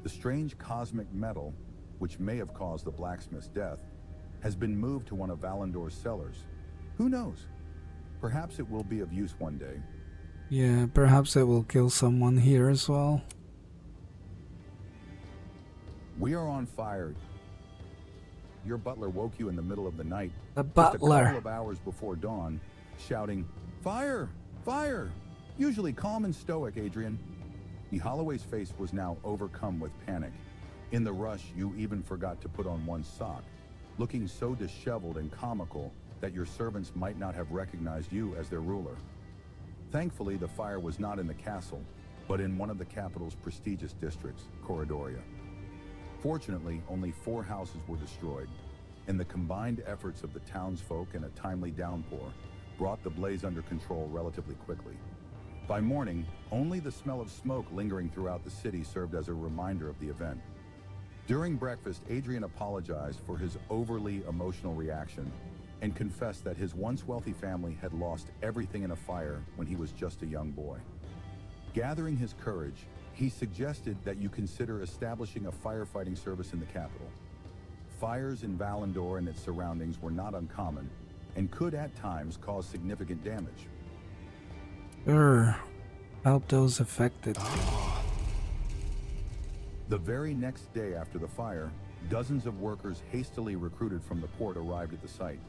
The strange cosmic metal, which may have caused the blacksmith's death, has been moved to one of Valandor's cellars. Who knows? Perhaps it will be of use one day. Yeah, perhaps it will kill someone here as well. We are on fire. Your butler woke you in the middle of the night, The just a butler. couple of hours before dawn, shouting, "Fire! Fire!" Usually calm and stoic, Adrian. The Holloway's face was now overcome with panic. In the rush, you even forgot to put on one sock, looking so disheveled and comical that your servants might not have recognized you as their ruler. Thankfully, the fire was not in the castle, but in one of the capital's prestigious districts, Corridoria. Fortunately, only 4 houses were destroyed, and the combined efforts of the townsfolk and a timely downpour brought the blaze under control relatively quickly. By morning, only the smell of smoke lingering throughout the city served as a reminder of the event. During breakfast, Adrian apologized for his overly emotional reaction and confessed that his once wealthy family had lost everything in a fire when he was just a young boy. Gathering his courage, he suggested that you consider establishing a firefighting service in the capital. Fires in Valandor and its surroundings were not uncommon and could at times cause significant damage. Sure. Help those affected. The very next day after the fire, dozens of workers hastily recruited from the port arrived at the site.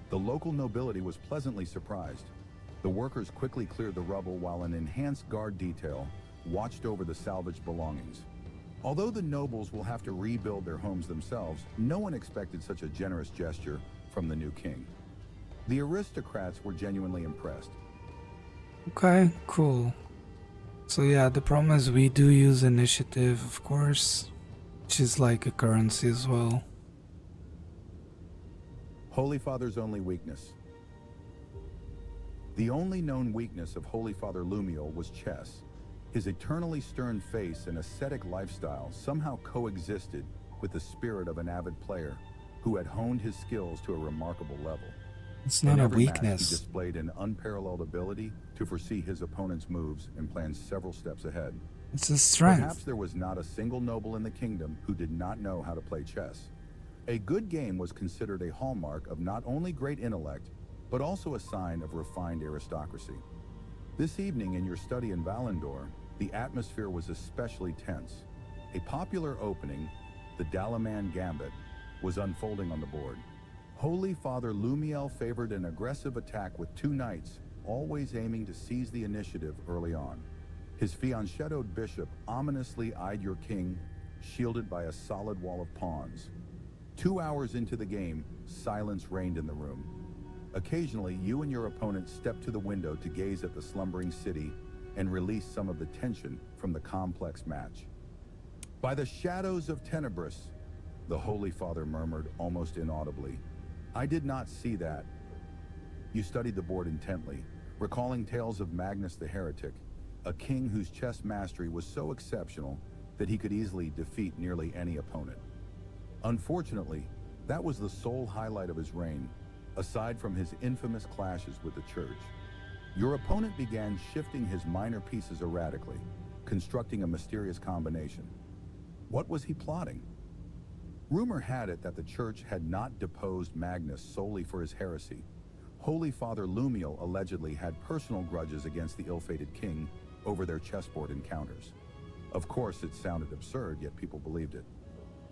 The local nobility was pleasantly surprised. The workers quickly cleared the rubble while an enhanced guard detail watched over the salvaged belongings. Although the nobles will have to rebuild their homes themselves, no one expected such a generous gesture from the new king. The aristocrats were genuinely impressed. Okay, cool. So yeah, the problem is we do use initiative, of course, which is like a currency as well. Holy Father's only weakness. The only known weakness of Holy Father Lumiel was chess. His eternally stern face and ascetic lifestyle somehow coexisted with the spirit of an avid player who had honed his skills to a remarkable level. It's not In a every match, weakness. he displayed an unparalleled ability to foresee his opponent's moves and plan several steps ahead. It's a Perhaps strength. there was not a single noble in the kingdom who did not know how to play chess. A good game was considered a hallmark of not only great intellect, but also a sign of refined aristocracy. This evening in your study in Valandor, the atmosphere was especially tense. A popular opening, the Dalaman Gambit, was unfolding on the board. Holy Father Lumiel favored an aggressive attack with 2 knights, always aiming to seize the initiative early on. His fianchettoed bishop ominously eyed your king, shielded by a solid wall of pawns. 2 hours into the game, silence reigned in the room. Occasionally, you and your opponent stepped to the window to gaze at the slumbering city and release some of the tension from the complex match. "By the shadows of Tenebris," the Holy Father murmured almost inaudibly. "I did not see that." You studied the board intently, recalling tales of Magnus the Heretic, a king whose chess mastery was so exceptional that he could easily defeat nearly any opponent. Unfortunately, that was the sole highlight of his reign, aside from his infamous clashes with the church. Your opponent began shifting his minor pieces erratically, constructing a mysterious combination. What was he plotting? Rumor had it that the church had not deposed Magnus solely for his heresy. Holy Father Lumiel allegedly had personal grudges against the ill-fated king over their chessboard encounters. Of course, it sounded absurd, yet people believed it.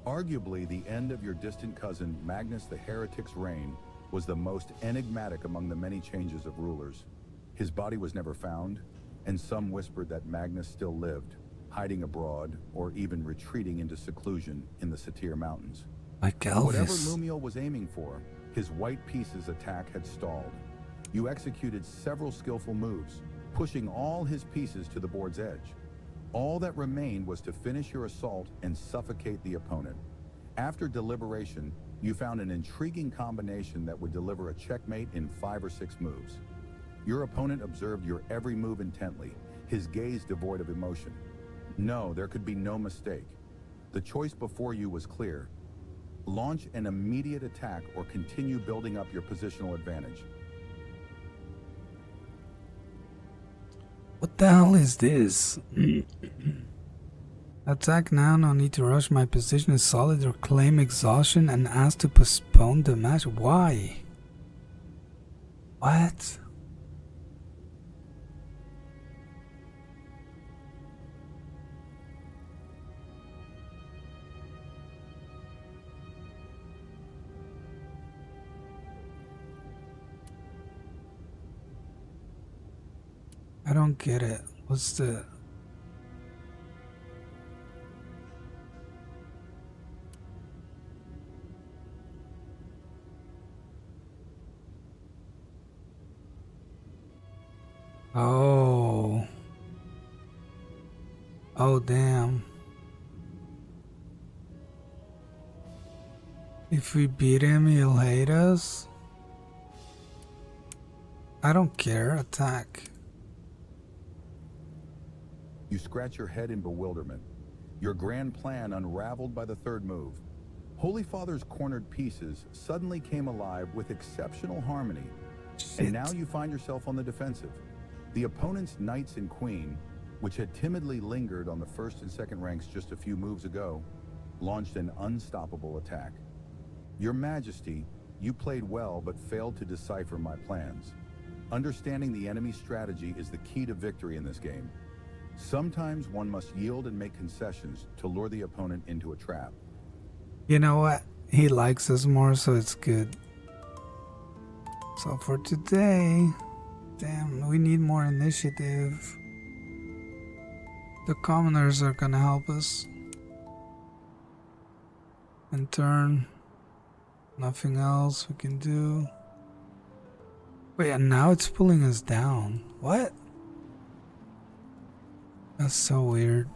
Arguably, the end of your distant cousin Magnus the Heretic's reign was the most enigmatic among the many changes of rulers. His body was never found, and some whispered that Magnus still lived, hiding abroad or even retreating into seclusion in the Satyr Mountains. Like Whatever Elvis. Lumiel was aiming for, his white pieces attack had stalled. You executed several skillful moves, pushing all his pieces to the board's edge. All that remained was to finish your assault and suffocate the opponent. After deliberation, you found an intriguing combination that would deliver a checkmate in 5 or 6 moves. Your opponent observed your every move intently, his gaze devoid of emotion. No, there could be no mistake. The choice before you was clear. Launch an immediate attack or continue building up your positional advantage. What the hell is this? Attack now, no need to rush. My position is solid, or claim exhaustion and ask to postpone the match. Why? What? I don't get it. What's the... Oh. Oh, damn. If we beat him, he'll hate us? I don't care. Attack. You scratch your head in bewilderment. Your grand plan unraveled by the third move. Holy Father's cornered pieces suddenly came alive with exceptional harmony. Shit. And now you find yourself on the defensive. The opponent's knights and queen, which had timidly lingered on the first and second ranks just a few moves ago, launched an unstoppable attack. Your Majesty, you played well but failed to decipher my plans. Understanding the enemy's strategy is the key to victory in this game. Sometimes one must yield and make concessions to lure the opponent into a trap. You know what? He likes us more, so it's good. So for today, damn, we need more initiative. The commoners are gonna help us. In turn, nothing else we can do. Wait, and now it's pulling us down. What? That's so weird.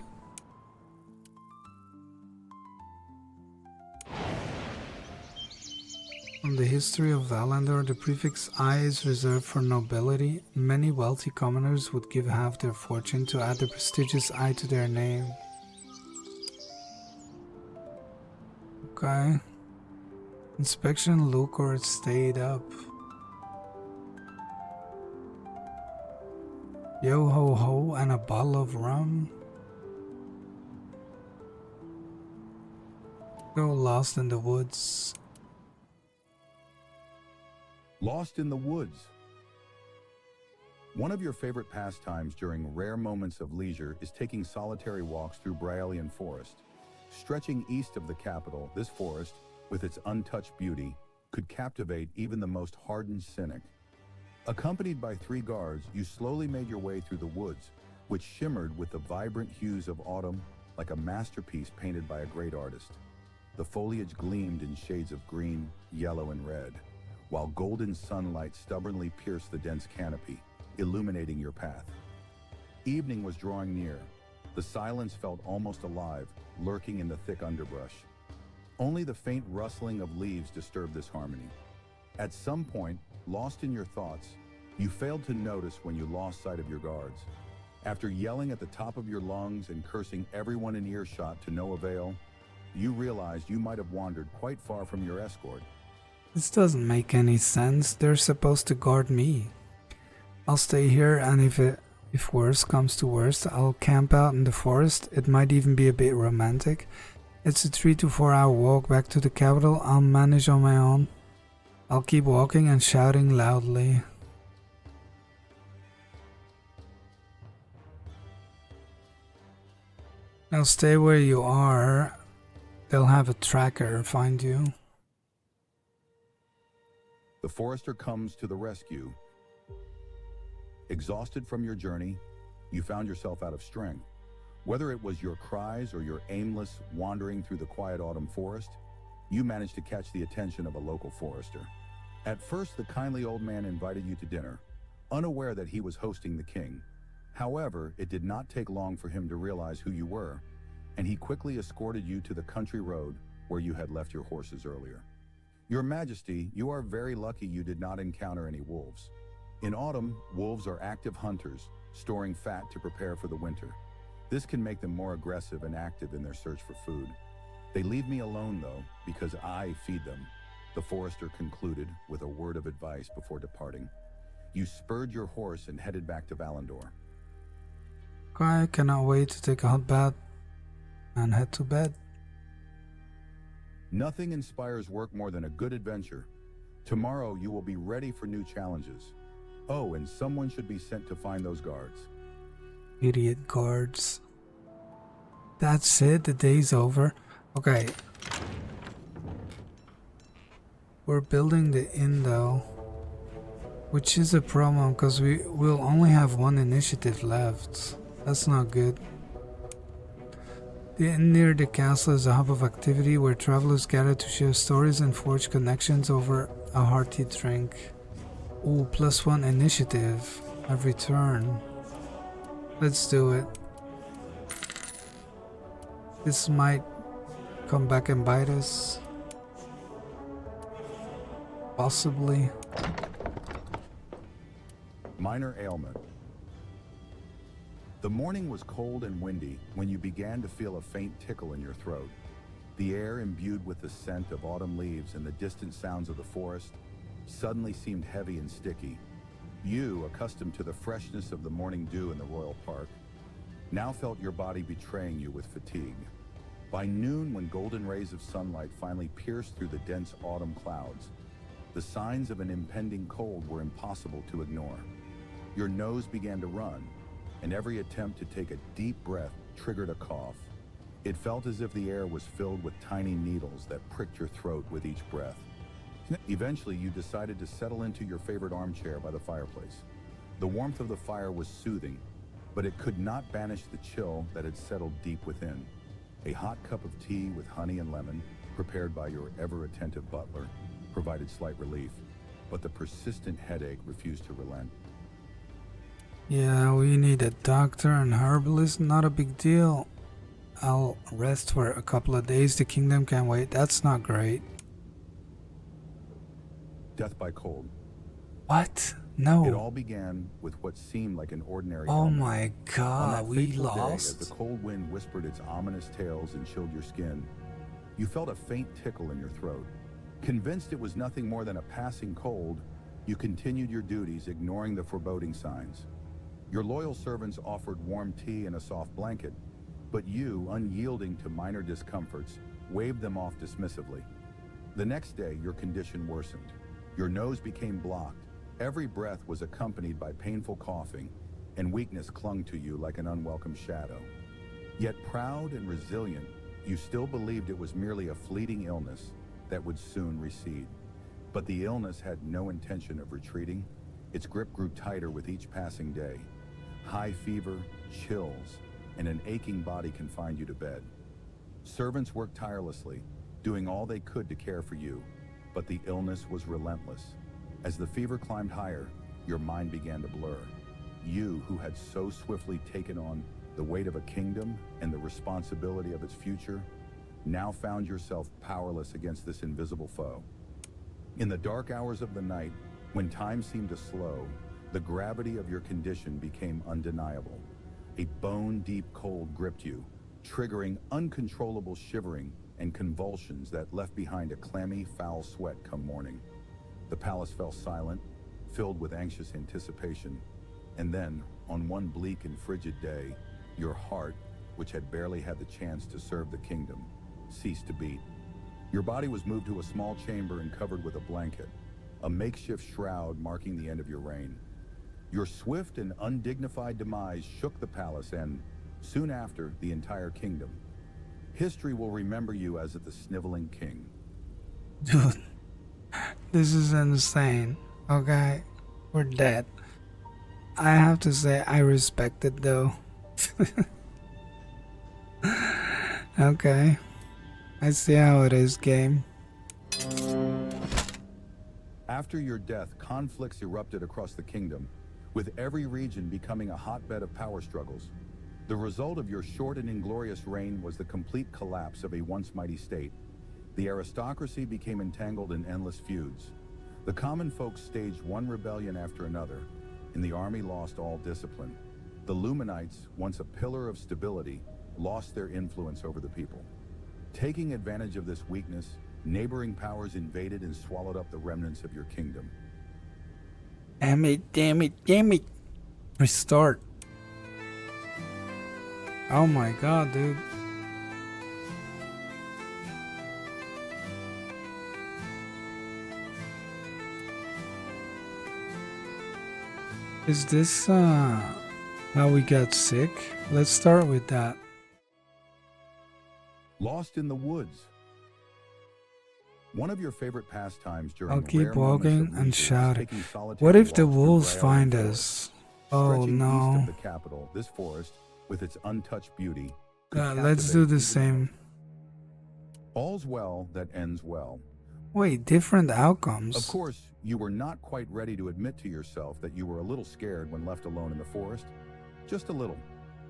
From the history of Valandor, the prefix I is reserved for nobility. Many wealthy commoners would give half their fortune to add the prestigious I to their name. Okay. Inspection Lucor stayed up. Yo ho ho and a bottle of rum. Go lost in the woods. Lost in the woods. One of your favorite pastimes during rare moments of leisure is taking solitary walks through Braelian Forest. Stretching east of the capital, this forest, with its untouched beauty, could captivate even the most hardened cynic. Accompanied by 3 guards, you slowly made your way through the woods, which shimmered with the vibrant hues of autumn like a masterpiece painted by a great artist. The foliage gleamed in shades of green, yellow, and red, while golden sunlight stubbornly pierced the dense canopy, illuminating your path. Evening was drawing near. The silence felt almost alive, lurking in the thick underbrush. Only the faint rustling of leaves disturbed this harmony. At some point, lost in your thoughts, you failed to notice when you lost sight of your guards. After yelling at the top of your lungs and cursing everyone in earshot to no avail, you realized you might have wandered quite far from your escort. This doesn't make any sense. They're supposed to guard me. I'll stay here, and if worse comes to worst, I'll camp out in the forest. It might even be a bit romantic. It's a 3 to 4 hour walk back to the capital. I'll manage on my own. I'll keep walking and shouting loudly. Now stay where you are. They'll have a tracker find you. The forester comes to the rescue. Exhausted from your journey, you found yourself out of strength. Whether it was your cries or your aimless wandering through the quiet autumn forest, you managed to catch the attention of a local forester. At first, the kindly old man invited you to dinner, unaware that he was hosting the king. However, it did not take long for him to realize who you were, and he quickly escorted you to the country road where you had left your horses earlier. Your Majesty, you are very lucky you did not encounter any wolves. In autumn, wolves are active hunters, storing fat to prepare for the winter. This can make them more aggressive and active in their search for food. They leave me alone, though, because I feed them, the forester concluded with a word of advice before departing. You spurred your horse and headed back to Valandor. I cannot wait to take a hot bath and head to bed. Nothing inspires work more than a good adventure. Tomorrow you will be ready for new challenges. Oh, and someone should be sent to find those guards. Idiot guards. That's it, the day's over. Okay. We're building the inn though, which is a problem because we will only have one initiative left. That's not good. The inn near the castle is a hub of activity where travelers gather to share stories and forge connections over a hearty drink. Ooh, +1 initiative every turn. Let's do it. This might come back and bite us. Possibly. Minor ailment. The morning was cold and windy when you began to feel a faint tickle in your throat. The air, imbued with the scent of autumn leaves and the distant sounds of the forest, suddenly seemed heavy and sticky. You, accustomed to the freshness of the morning dew in the Royal Park, now felt your body betraying you with fatigue. By noon, when golden rays of sunlight finally pierced through the dense autumn clouds, the signs of an impending cold were impossible to ignore. Your nose began to run, and every attempt to take a deep breath triggered a cough. It felt as if the air was filled with tiny needles that pricked your throat with each breath. Eventually, you decided to settle into your favorite armchair by the fireplace. The warmth of the fire was soothing, but it could not banish the chill that had settled deep within. A hot cup of tea with honey and lemon, prepared by your ever-attentive butler, provided slight relief, but the persistent headache refused to relent. Yeah, we need a doctor and herbalist, not a big deal. I'll rest for a couple of days, the kingdom can wait. That's not great. Death by cold. What? No. It all began with what seemed like an ordinary Oh illness. my On god, that we fateful day, as lost? the cold wind whispered its ominous tales and chilled your skin, you felt a faint tickle in your throat. Convinced it was nothing more than a passing cold, you continued your duties, ignoring the foreboding signs. Your loyal servants offered warm tea and a soft blanket, but you, unyielding to minor discomforts, waved them off dismissively. The next day, your condition worsened. Your nose became blocked. Every breath was accompanied by painful coughing, and weakness clung to you like an unwelcome shadow. Yet proud and resilient, you still believed it was merely a fleeting illness that would soon recede. But the illness had no intention of retreating. Its grip grew tighter with each passing day. High fever, chills, and an aching body confined you to bed. Servants worked tirelessly, doing all they could to care for you, but the illness was relentless. As the fever climbed higher, your mind began to blur. You, who had so swiftly taken on the weight of a kingdom and the responsibility of its future, now found yourself powerless against this invisible foe. In the dark hours of the night, when time seemed to slow, the gravity of your condition became undeniable. A bone-deep cold gripped you, triggering uncontrollable shivering and convulsions that left behind a clammy, foul sweat come morning. The palace fell silent, filled with anxious anticipation. And then, on one bleak and frigid day, your heart, which had barely had the chance to serve the kingdom, ceased to beat. Your body was moved to a small chamber and covered with a blanket, a makeshift shroud marking the end of your reign. Your swift and undignified demise shook the palace and, soon after, the entire kingdom. History will remember you as the Sniveling King. Dude, this is insane. Okay, we're dead. I have to say, I respect it though. Okay, I see how it is, game. After your death, conflicts erupted across the kingdom, with every region becoming a hotbed of power struggles. The result of your short and inglorious reign was the complete collapse of a once mighty state. The aristocracy became entangled in endless feuds. The common folk staged one rebellion after another, and the army lost all discipline. The Luminites, once a pillar of stability, lost their influence over the people. Taking advantage of this weakness, neighboring powers invaded and swallowed up the remnants of your kingdom. Damn it, damn it, damn it. Restart. Oh my god, dude. Is this how we got sick? Let's start with that. Lost in the woods. One of your favorite pastimes during I'll keep rare moments walking of and leisure is shouting. taking solitary What if the walks through wolves Braille find Forest. us? Oh Stretching east no. of the capital, this forest, with its untouched beauty, could Let's do captivate the even same. All's well that ends well. Wait, different Of outcomes. course, you were not quite ready to admit to yourself that you were a little scared when left alone in the forest. Just a little.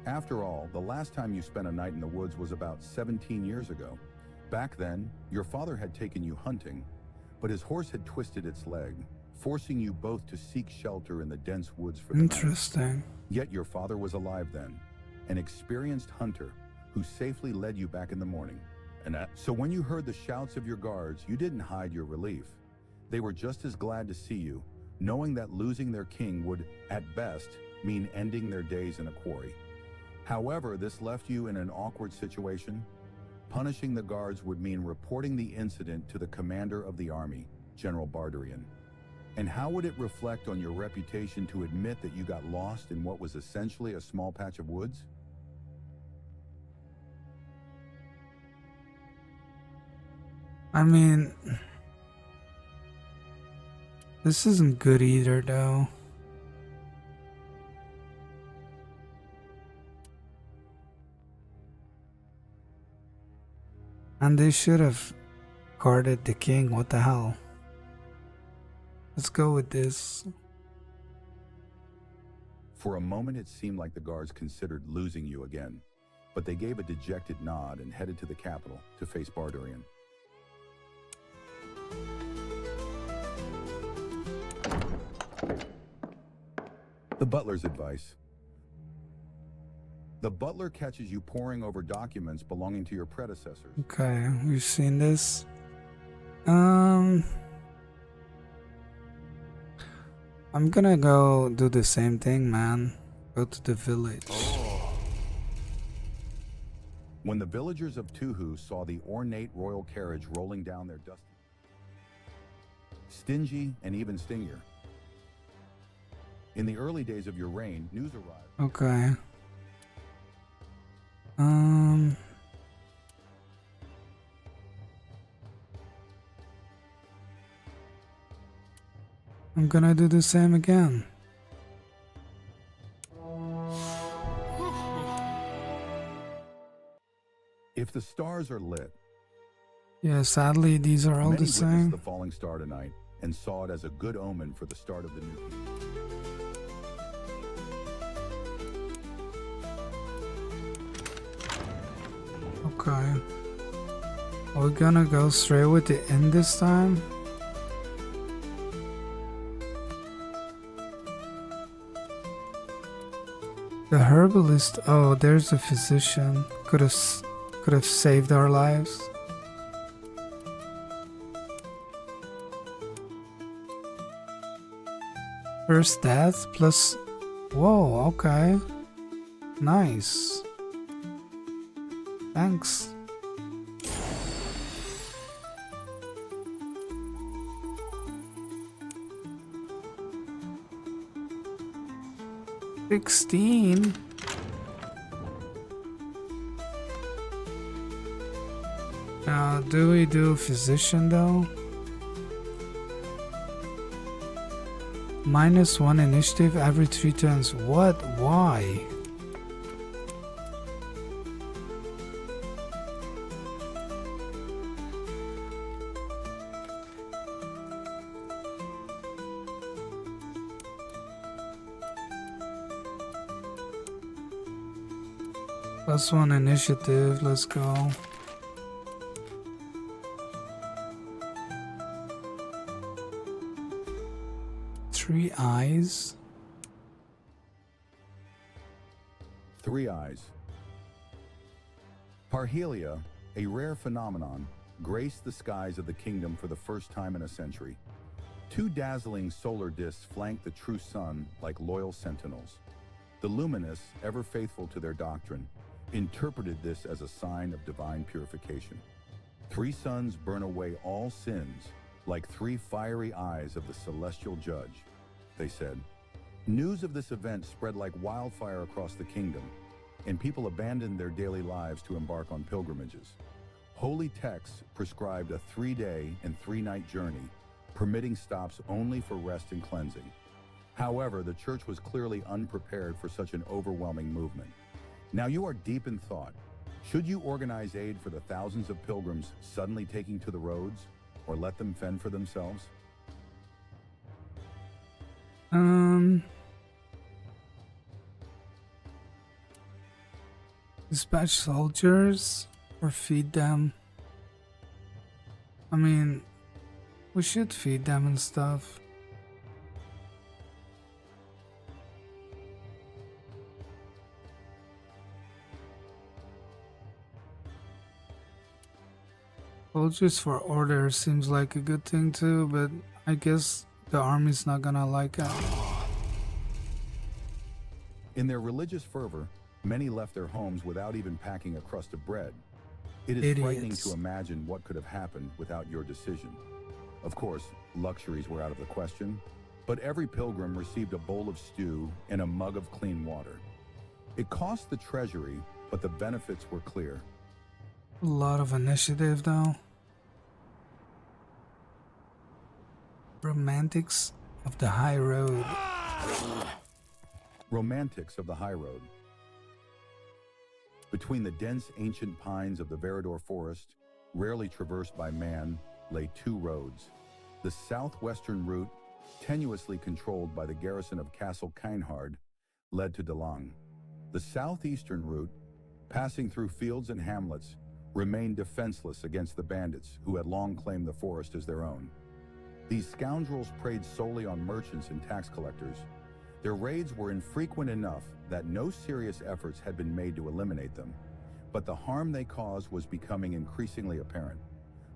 After all, the last time you spent a night in the woods was about 17 years ago. Back then, your father had taken you hunting, but his horse had twisted its leg, forcing you both to seek shelter in the dense woods for the night. Interesting. Yet your father was alive then, an experienced hunter who safely led you back in the morning. So when you heard the shouts of your guards, you didn't hide your relief. They were just as glad to see you, knowing that losing their king would, at best, mean ending their days in a quarry. However, this left you in an awkward situation. Punishing the guards would mean reporting the incident to the commander of the army, General Bardarian. And how would it reflect on your reputation to admit that you got lost in what was essentially a small patch of woods? I mean, this isn't good either, though. And they should have guarded the king. What the hell? Let's go with this. For a moment, it seemed like the guards considered losing you again, but they gave a dejected nod and headed to the capital to face Bardarian. The butler's advice. The butler catches you poring over documents belonging to your predecessors. Okay, we've seen this. I'm gonna go do the same thing, man. Go to the village. When the villagers of Tuhu saw the ornate royal carriage rolling down their dusty, stingy and even stingier. In the early days of your reign, news arrived. Okay. I'm gonna do the same again. If the stars are lit, Yeah, sadly, these are all many the witnessed same. the falling star tonight and saw it as a good omen for the start of the new year. Okay. Are we gonna go straight with the end this time? The herbalist. Oh, there's a physician. Could have saved our lives. First death plus. Whoa. Okay. Nice. Thanks. $16. Now, do we do physician though? -1 initiative every 3 turns. What? Why? +1 initiative, let's go. 3 eyes? 3 eyes. Parhelia, a rare phenomenon, graced the skies of the kingdom for the first time in a century. 2 dazzling solar discs flanked the true sun like loyal sentinels. The luminous, ever faithful to their doctrine, interpreted this as a sign of divine purification. 3 suns burn away all sins, like 3 fiery eyes of the celestial judge, they said. News of this event spread like wildfire across the kingdom, and people abandoned their daily lives to embark on pilgrimages. Holy texts prescribed a 3-day and 3-night journey, permitting stops only for rest and cleansing. However, the church was clearly unprepared for such an overwhelming movement. Now you are deep in thought. Should you organize aid for the thousands of pilgrims suddenly taking to the roads, or let them fend for themselves? Dispatch soldiers or feed them? I mean, we should feed them and stuff. Soldiers for order seems like a good thing too, but I guess the army's not gonna like it. In their religious fervor, many left their homes without even packing a crust of bread. It is frightening to imagine what could have happened without your decision. Of course, luxuries were out of the question, but every pilgrim received a bowl of stew and a mug of clean water. It cost the treasury, but the benefits were clear. A lot of initiative though. Romantics of the High Road. Romantics of the High Road. Between the dense ancient pines of the Verador forest, rarely traversed by man, lay 2 roads. The southwestern route, tenuously controlled by the garrison of Castle Kynhard, led to DeLong. The southeastern route, passing through fields and hamlets, remained defenseless against the bandits who had long claimed the forest as their own. These scoundrels preyed solely on merchants and tax collectors. Their raids were infrequent enough that no serious efforts had been made to eliminate them, but the harm they caused was becoming increasingly apparent.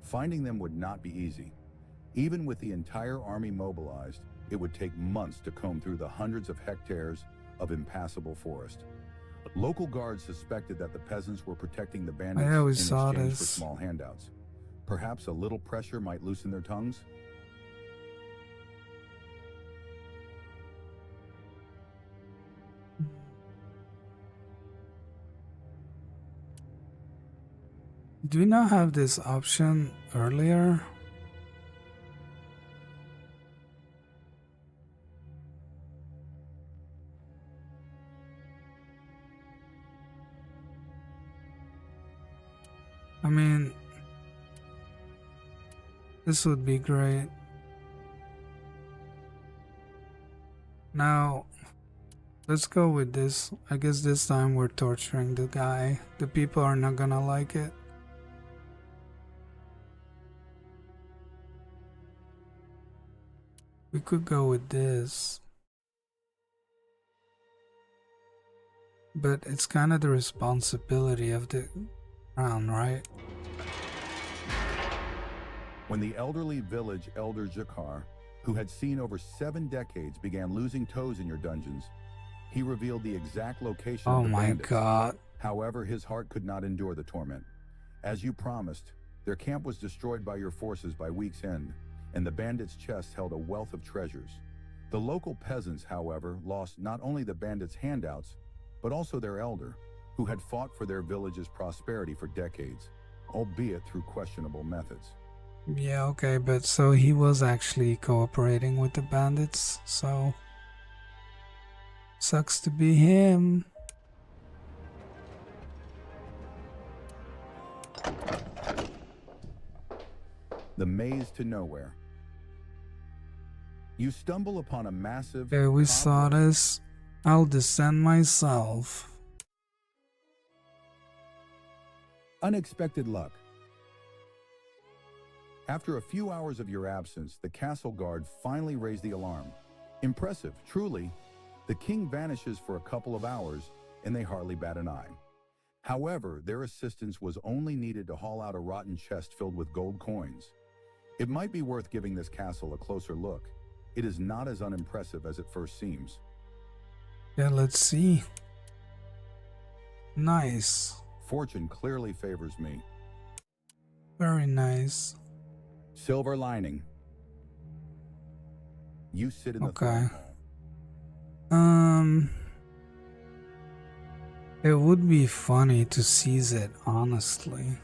Finding them would not be easy. Even with the entire army mobilized, it would take months to comb through the hundreds of hectares of impassable forest. Local guards suspected that the peasants were protecting the bandits in exchange for small handouts. Perhaps a little pressure might loosen their tongues? Do we not have this option earlier? I mean, this would be great. Now, let's go with this. I guess this time we're torturing the guy. The people are not gonna like it. We could go with this. But it's kind of the responsibility of the crown, right? When the elderly village elder Jakar, who had seen over 7 decades, began losing toes in your dungeons, he revealed the exact location of the bandits. Oh my god. However, his heart could not endure the torment. As you promised, their camp was destroyed by your forces by week's end, and the bandits' chests held a wealth of treasures. The local peasants, however, lost not only the bandits' handouts, but also their elder, who had fought for their village's prosperity for decades, albeit through questionable methods. Yeah, okay, but so he was actually cooperating with the bandits, so sucks to be him. The maze to nowhere. You stumble upon a massive... Okay, we saw this. I'll descend myself. Unexpected luck. After a few hours of your absence, the castle guard finally raised the alarm. Impressive, truly. The king vanishes for a couple of hours, and they hardly bat an eye. However, their assistance was only needed to haul out a rotten chest filled with gold coins. It might be worth giving this castle a closer look. It is not as unimpressive as it first seems. Yeah, let's see. Nice. Fortune clearly favors me. Very nice. Silver lining. You sit in the Okay. throne hall. It would be funny to seize it, honestly.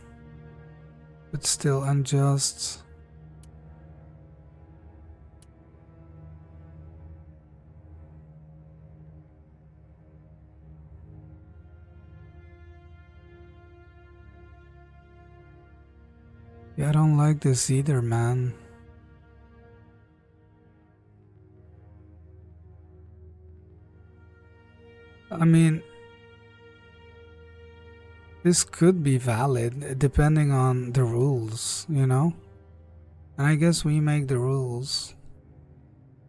But still unjust. Yeah, I don't like this either, man. I mean, this could be valid depending on the rules, you know? And I guess we make the rules.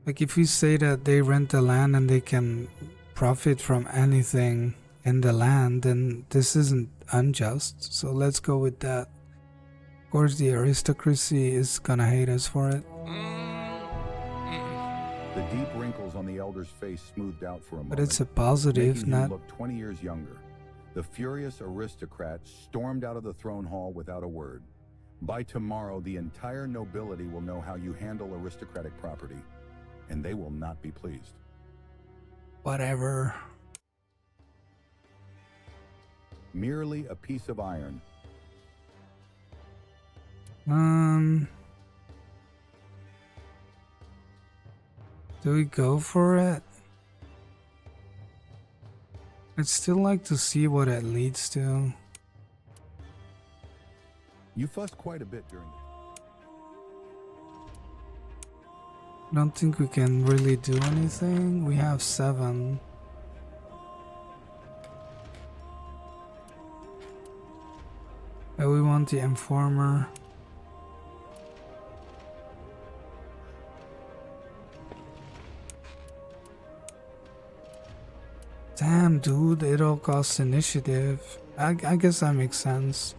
Like if you say that they rent the land and they can profit from anything in the land, then this isn't unjust. So let's go with that. Of course, the aristocracy is gonna hate us for it. The deep wrinkles on the elder's face smoothed out for a moment. But it's a positive, making him not... look 20 years younger. The furious aristocrat stormed out of the throne hall without a word. By tomorrow, the entire nobility will know how you handle aristocratic property, and they will not be pleased. Whatever. Merely a piece of iron. Do we go for it? I'd still like to see what it leads to. You fussed quite a bit during it. I don't think we can really do anything. We have 7. But we want the informer. Damn, dude, it all costs initiative. I guess that makes sense.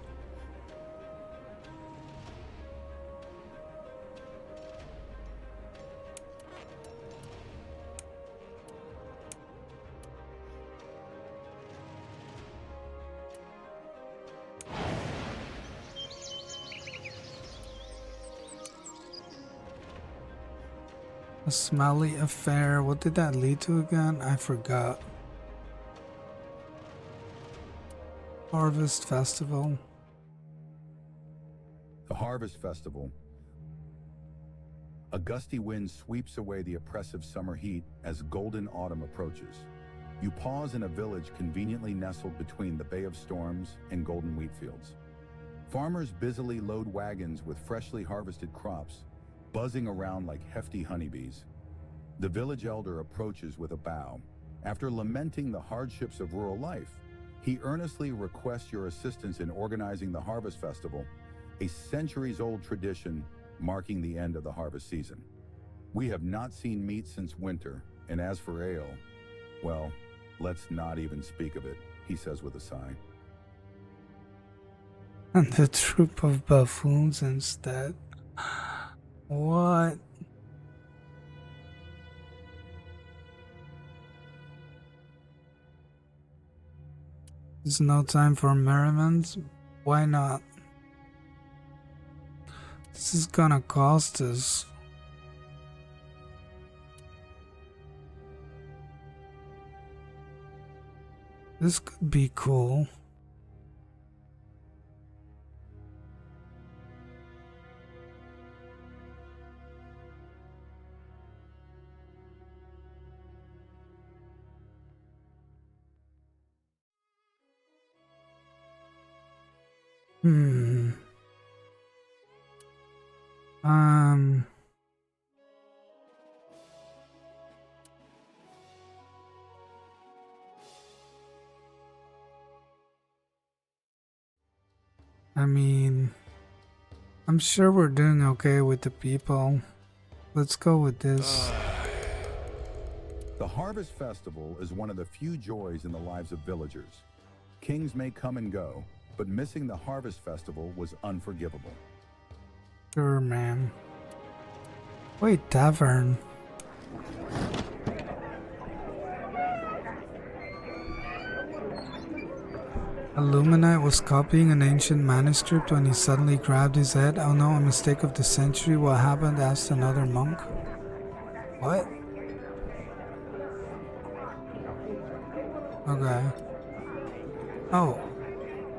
A smelly affair. What did that lead to again? I forgot. Harvest Festival. The Harvest Festival. A gusty wind sweeps away the oppressive summer heat as golden autumn approaches. You pause in a village conveniently nestled between the Bay of Storms and golden wheat fields. Farmers busily load wagons with freshly harvested crops, buzzing around like hefty honeybees. The village elder approaches with a bow. After lamenting the hardships of rural life, he earnestly requests your assistance in organizing the Harvest Festival, a centuries-old tradition marking the end of the harvest season. We have not seen meat since winter, and as for ale, well, let's not even speak of it, he says with a sigh. And the troop of buffoons instead. What? There's no time for merriment? Why not? This is gonna cost us. This could be cool. I mean, I'm sure we're doing okay with the people. Let's go with this. The Harvest Festival is one of the few joys in the lives of villagers. Kings may come and go, but missing the Harvest Festival was unforgivable. Sure, man. Wait, tavern. Illuminate was copying an ancient manuscript when he suddenly grabbed his head. Oh no, a mistake of the century. What happened? Asked another monk. What? Okay. Oh.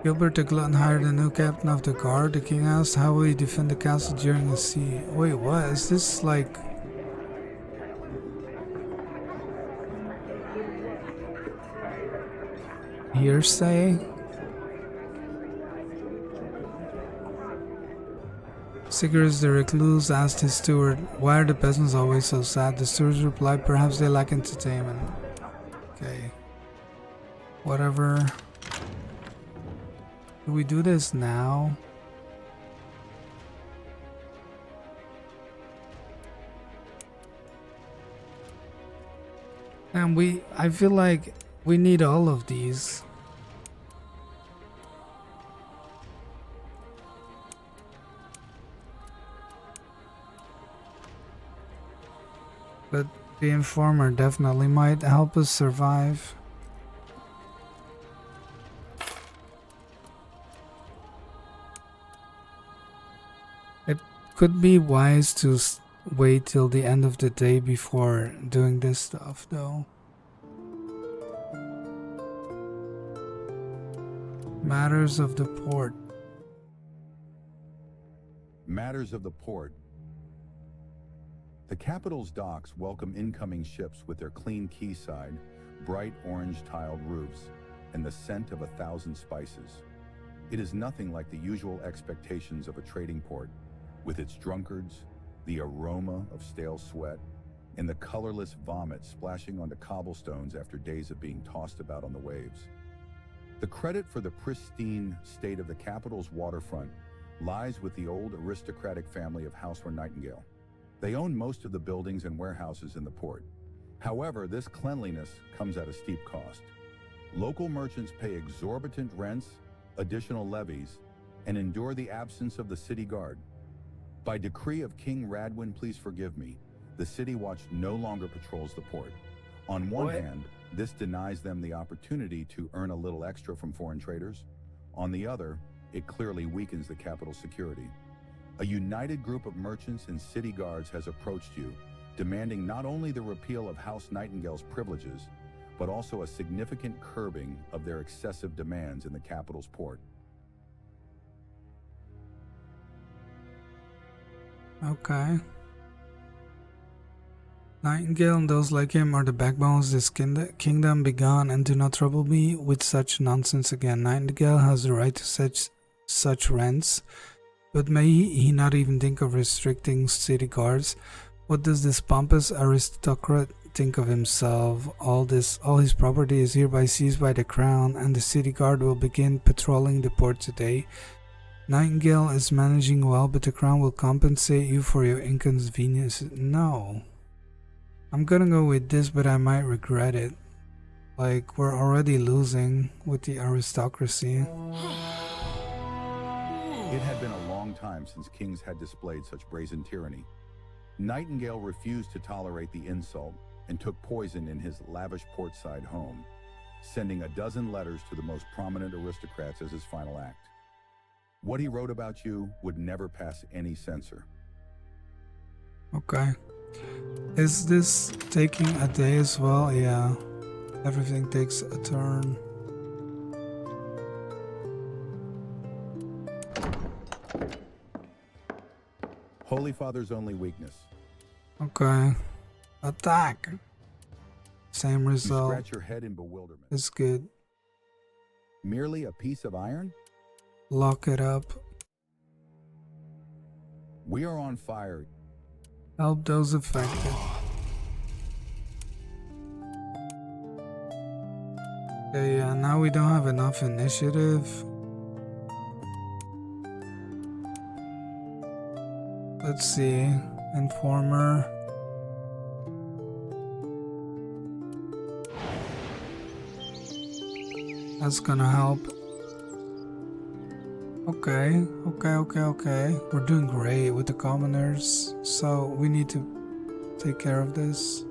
Gilbert the Glutton hired a new captain of the guard. The king asked, how will he defend the castle during a siege? Wait, what? Is this like... hearsay? Sigurd the Recluse asked his steward, why are the peasants always so sad? The steward replied, perhaps they lack entertainment. Okay. Whatever. Do we do this now? And I feel like we need all of these. But the informer definitely might help us survive. It could be wise to wait till the end of the day before doing this stuff, though. Matters of the port. Matters of the port. The capital's docks welcome incoming ships with their clean quayside, bright orange tiled roofs, and the scent of 1,000 spices. It is nothing like the usual expectations of a trading port, with its drunkards, the aroma of stale sweat, and the colorless vomit splashing onto cobblestones after days of being tossed about on the waves. The credit for the pristine state of the capital's waterfront lies with the old aristocratic family of Housewarne Nightingale. They own most of the buildings and warehouses in the port. However, this cleanliness comes at a steep cost. Local merchants pay exorbitant rents, additional levies, and endure the absence of the city guard. By decree of King Radwin, please forgive me, the City Watch no longer patrols the port. On one hand, this denies them the opportunity to earn a little extra from foreign traders. On the other, it clearly weakens the capital's security. A united group of merchants and city guards has approached you, demanding not only the repeal of House Nightingale's privileges, but also a significant curbing of their excessive demands in the capital's port. Okay. Nightingale and those like him are the backbones of this kingdom. Begone and do not trouble me with such nonsense again. Nightingale has the right to such rents, but may he not even think of restricting city guards? What does this pompous aristocrat think of himself? All his property is hereby seized by the crown, and the city guard will begin patrolling the port today. Nightingale is managing well, but the crown will compensate you for your inconvenience. No. I'm gonna go with this, but I might regret it. Like, we're already losing with the aristocracy. It had been a long time since kings had displayed such brazen tyranny. Nightingale refused to tolerate the insult and took poison in his lavish portside home, sending a dozen letters to the most prominent aristocrats as his final act. What he wrote about you would never pass any censor. Okay. Is this taking a day as well? Yeah. Everything takes a turn. Holy Father's only weakness. Okay. Attack. Same You result. scratch your head in bewilderment. It's good. Merely a piece of iron? Lock it up. We are on fire. Help those affected. Okay, yeah, now we don't have enough initiative. Let's see. Informer. That's gonna help. Okay. We're doing great with the commoners, so we need to take care of this.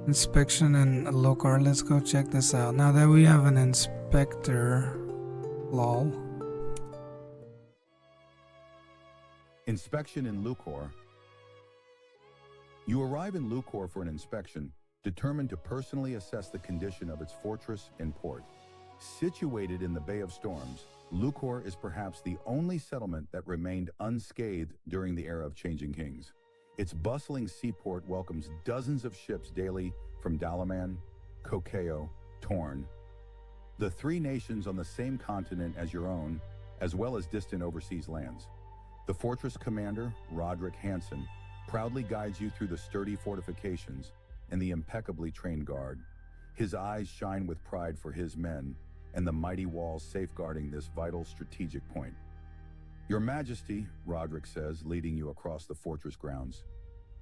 Inspection and Lokar, let's go check this out. Now that we have an inspector, lol. Inspection in Lucor. You arrive in Lucor for an inspection, determined to personally assess the condition of its fortress and port. Situated in the Bay of Storms, Lucor is perhaps the only settlement that remained unscathed during the era of Changing Kings. Its bustling seaport welcomes dozens of ships daily from Dalaman, Kokeo, Torn, the three nations on the same continent as your own, as well as distant overseas lands. The fortress commander, Roderick Hansen, proudly guides you through the sturdy fortifications and the impeccably trained guard. His eyes shine with pride for his men and the mighty walls safeguarding this vital strategic point. Your Majesty, Roderick says, leading you across the fortress grounds,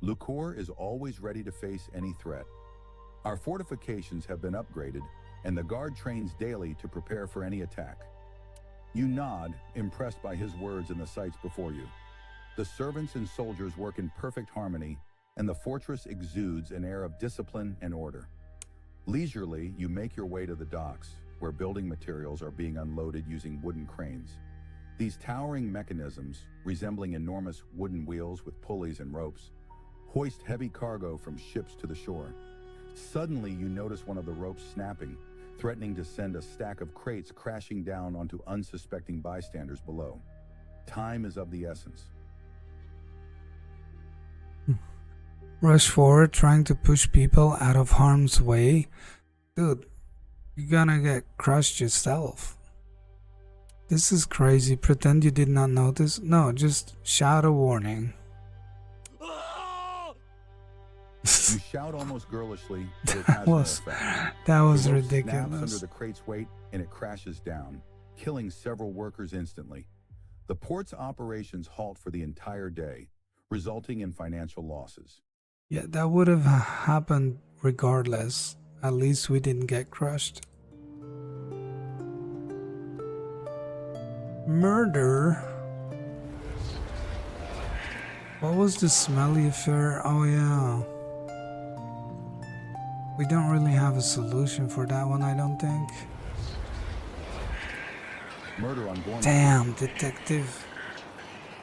Lucor is always ready to face any threat. Our fortifications have been upgraded, and the guard trains daily to prepare for any attack. You nod, impressed by his words and the sights before you. The servants and soldiers work in perfect harmony, and the fortress exudes an air of discipline and order. Leisurely, you make your way to the docks, where building materials are being unloaded using wooden cranes. These towering mechanisms, resembling enormous wooden wheels with pulleys and ropes, hoist heavy cargo from ships to the shore. Suddenly, you notice one of the ropes snapping, threatening to send a stack of crates crashing down onto unsuspecting bystanders below. Time is of the essence. Rush forward, trying to push people out of harm's way. Dude, you're gonna get crushed yourself. This is crazy. Pretend you did not notice. No, just shout a warning. You shout almost girlishly, but it has no effect. That was The rope ridiculous. snaps under the crate's weight and it crashes down, killing several workers instantly. The port's operations halt for the entire day, resulting in financial losses. Yeah, that would have happened regardless. At least we didn't get crushed. Murder? What was the smelly affair? Oh yeah. We don't really have a solution for that one, I don't think. Murder on Gorm. Damn, detective.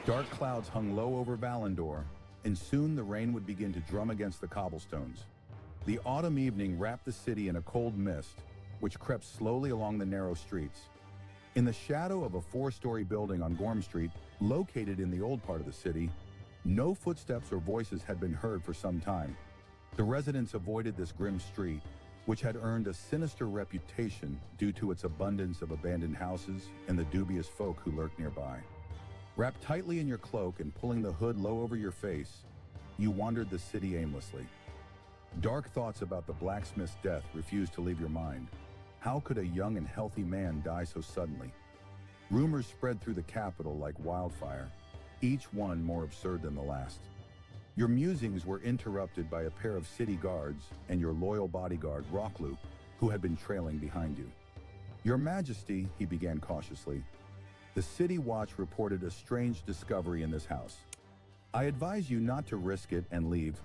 Dark clouds hung low over Valandor, and soon the rain would begin to drum against the cobblestones. The autumn evening wrapped the city in a cold mist, which crept slowly along the narrow streets. In the shadow of a 4-story building on Gorm Street, located in the old part of the city, no footsteps or voices had been heard for some time. The residents avoided this grim street, which had earned a sinister reputation due to its abundance of abandoned houses and the dubious folk who lurked nearby. Wrapped tightly in your cloak and pulling the hood low over your face, you wandered the city aimlessly. Dark thoughts about the blacksmith's death refused to leave your mind. How could a young and healthy man die so suddenly? Rumors spread through the capital like wildfire, each one more absurd than the last. Your musings were interrupted by a pair of city guards and your loyal bodyguard, Rocklu, who had been trailing behind you. Your Majesty, he began cautiously, the City Watch reported a strange discovery in this house. I advise you not to risk it and leave.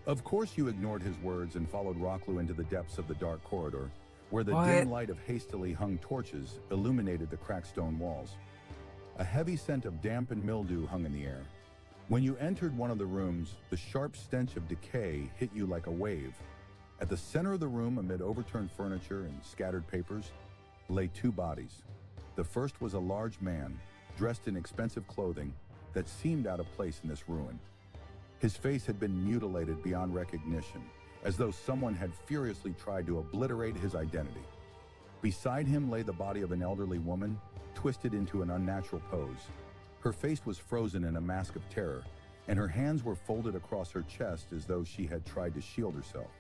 Of course you ignored his words and followed Rocklu into the depths of the dark corridor, where the dim light of hastily hung torches illuminated the cracked stone walls. A heavy scent of damp and mildew hung in the air. When you entered one of the rooms, the sharp stench of decay hit you like a wave. At the center of the room, amid overturned furniture and scattered papers, lay 2 bodies. The first was a large man, dressed in expensive clothing that seemed out of place in this ruin. His face had been mutilated beyond recognition, as though someone had furiously tried to obliterate his identity. Beside him lay the body of an elderly woman, twisted into an unnatural pose. Her face was frozen in a mask of terror, and her hands were folded across her chest as though she had tried to shield herself.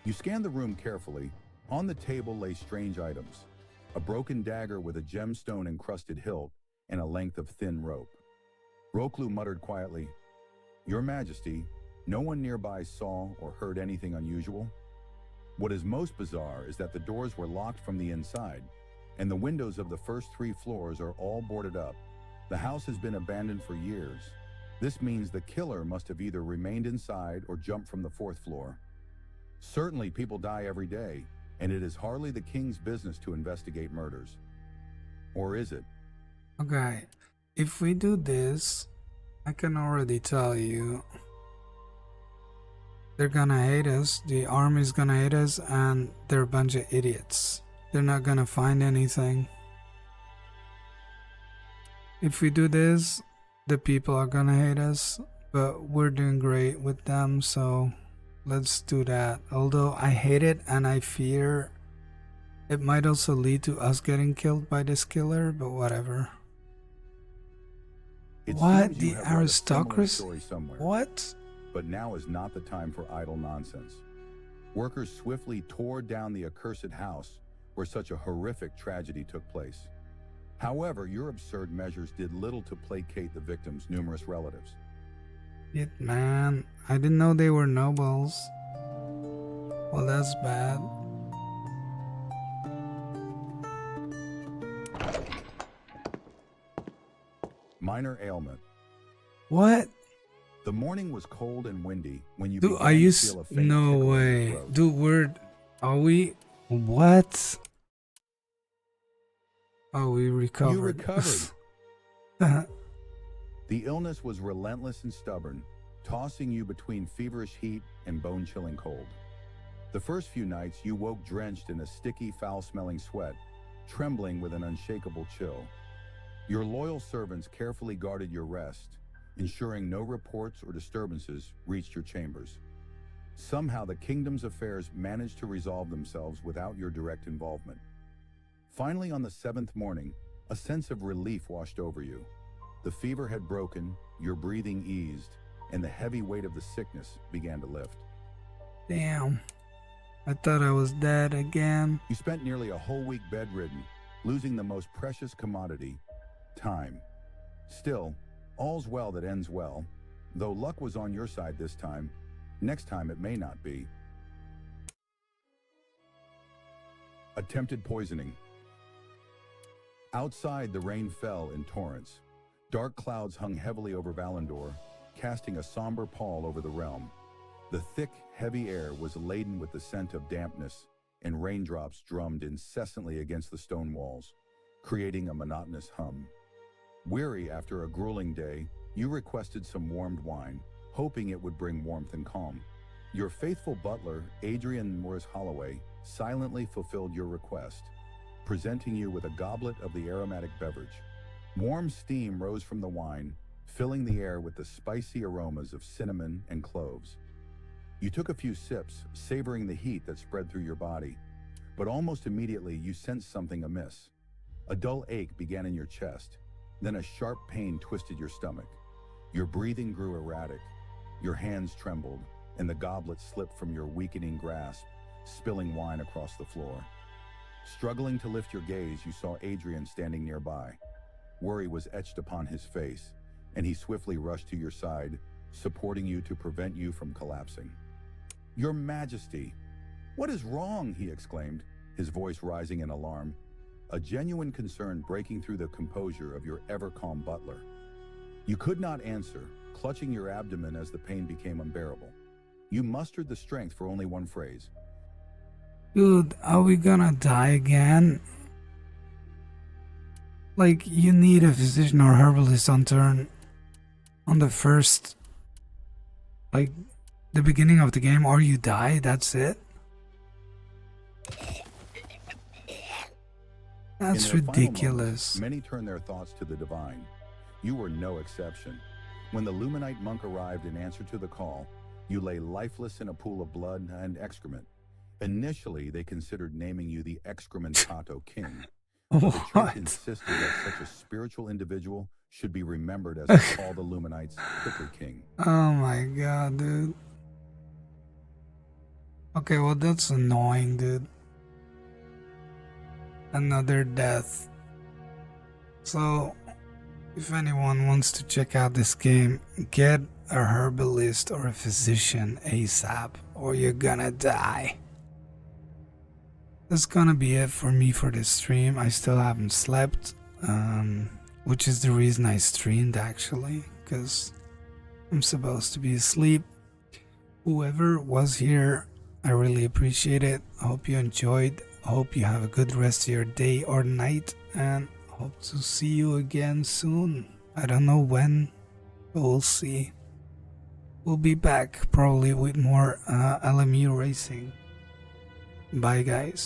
You scanned the room carefully. On the table lay strange items: a broken dagger with a gemstone-encrusted hilt and a length of thin rope. Rocklu muttered quietly, "Your Majesty, no one nearby saw or heard anything unusual?" What is most bizarre is that the doors were locked from the inside, and the windows of the first 3 floors are all boarded up. The house has been abandoned for years. This means the killer must have either remained inside or jumped from the 4th floor. Certainly, people die every day, and it is hardly the king's business to investigate murders. Or is it? Okay, if we do this, I can already tell you they're gonna hate us, the army's gonna hate us, and they're a bunch of idiots. They're not gonna find anything. If we do this, the people are gonna hate us, but we're doing great with them, so let's do that. Although I hate it and I fear it might also lead to us getting killed by this killer, but whatever. It What? seems The you have read a similar aristocracy? story somewhere. What? But now is not the time for idle nonsense. Workers swiftly tore down the accursed house where such a horrific tragedy took place. However, your absurd measures did little to placate the victims' numerous relatives. Shit, man. I didn't know they were nobles. Well, that's bad. Minor ailment. What? The morning was cold and windy when you Dude, began are you to feel a faint no tickle in your way. throat. Dude, are we? What? Oh, we recovered. You recovered. The illness was relentless and stubborn, tossing you between feverish heat and bone-chilling cold. The first few nights, you woke drenched in a sticky, foul-smelling sweat, trembling with an unshakable chill. Your loyal servants carefully guarded your rest, ensuring no reports or disturbances reached your chambers. Somehow, the kingdom's affairs managed to resolve themselves without your direct involvement. Finally, on the 7th morning, a sense of relief washed over you. The fever had broken, your breathing eased, and the heavy weight of the sickness began to lift. Damn. I thought I was dead again. You spent nearly a whole week bedridden, losing the most precious commodity, time. Still, all's well that ends well. Though luck was on your side this time, next time it may not be. Attempted poisoning. Outside, the rain fell in torrents. Dark clouds hung heavily over Valandor, casting a somber pall over the realm. The thick, heavy air was laden with the scent of dampness, and raindrops drummed incessantly against the stone walls, creating a monotonous hum. Weary after a grueling day, you requested some warmed wine, hoping it would bring warmth and calm. Your faithful butler, Adrian Morris Holloway, silently fulfilled your request, presenting you with a goblet of the aromatic beverage. Warm steam rose from the wine, filling the air with the spicy aromas of cinnamon and cloves. You took a few sips, savoring the heat that spread through your body, but almost immediately you sensed something amiss. A dull ache began in your chest, then a sharp pain twisted your stomach. Your breathing grew erratic, your hands trembled, and the goblet slipped from your weakening grasp, spilling wine across the floor. Struggling to lift your gaze, you saw Adrian standing nearby. Worry was etched upon his face, and he swiftly rushed to your side, supporting you to prevent you from collapsing. "Your Majesty! What is wrong?" he exclaimed, his voice rising in alarm, a genuine concern breaking through the composure of your ever-calm butler. You could not answer, clutching your abdomen as the pain became unbearable. You mustered the strength for only one phrase. Dude, are we gonna die again? Like, you need a physician or herbalist on turn. On the first, like, the beginning of the game, or you die, that's it? That's In their final ridiculous. moments, many turned their thoughts to the divine. You were no exception. When the Luminite monk arrived in answer to the call, you lay lifeless in a pool of blood and excrement. Initially, they considered naming you the Excrementato King. But the church What? insisted that such a spiritual individual should be remembered as they call the Luminites Prickly King. Oh my god, dude. Okay, well, that's annoying, dude. Another death. So, if anyone wants to check out this game, get a herbalist or a physician ASAP, or you're gonna die. that's gonna be it for me for this stream. I still haven't slept, which is the reason I streamed actually, because I'm supposed to be asleep. Whoever was here, I really appreciate it. I hope you enjoyed. I hope you have a good rest of your day or night, and hope to see you again soon. I don't know when, but we'll see. We'll be back probably with more LMU racing. Bye guys.